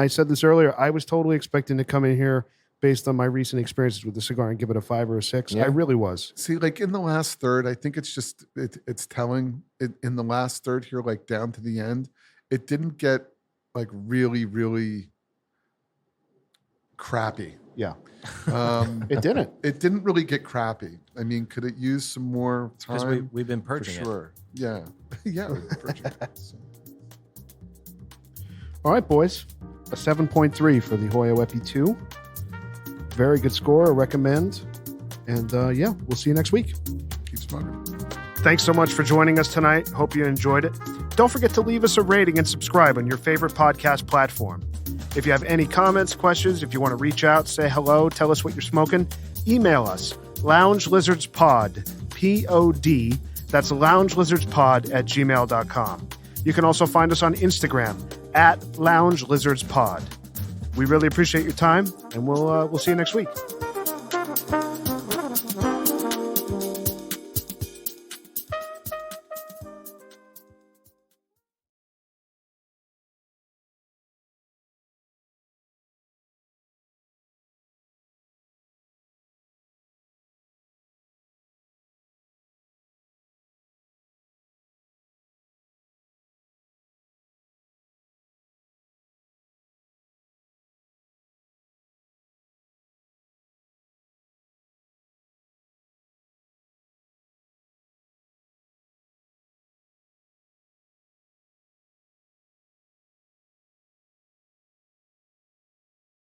said this earlier, I was totally expecting to come in here based on my recent experiences with the cigar and give it a 5 or a 6. Yeah. I really was. See, like in the last third, I think it's just it's telling. In the last third here, like down to the end, it didn't get like really, really crappy. Yeah. It didn't. It didn't really get crappy. I mean, could it use some more Because time? we've been For purging it. sure. Yeah. Yeah. We've been purging it. So. All right, boys. A 7.3 for the Hoyo Epi 2. Very good score. A recommend. And yeah, we'll see you next week. Keep smoking. Thanks so much for joining us tonight. Hope you enjoyed it. Don't forget to leave us a rating and subscribe on your favorite podcast platform. If you have any comments, questions, if you want to reach out, say hello, tell us what you're smoking, email us, loungelizardspod, P-O-D, that's loungelizardspod@gmail.com. You can also find us on Instagram @loungelizardspod. We really appreciate your time, and we'll see you next week.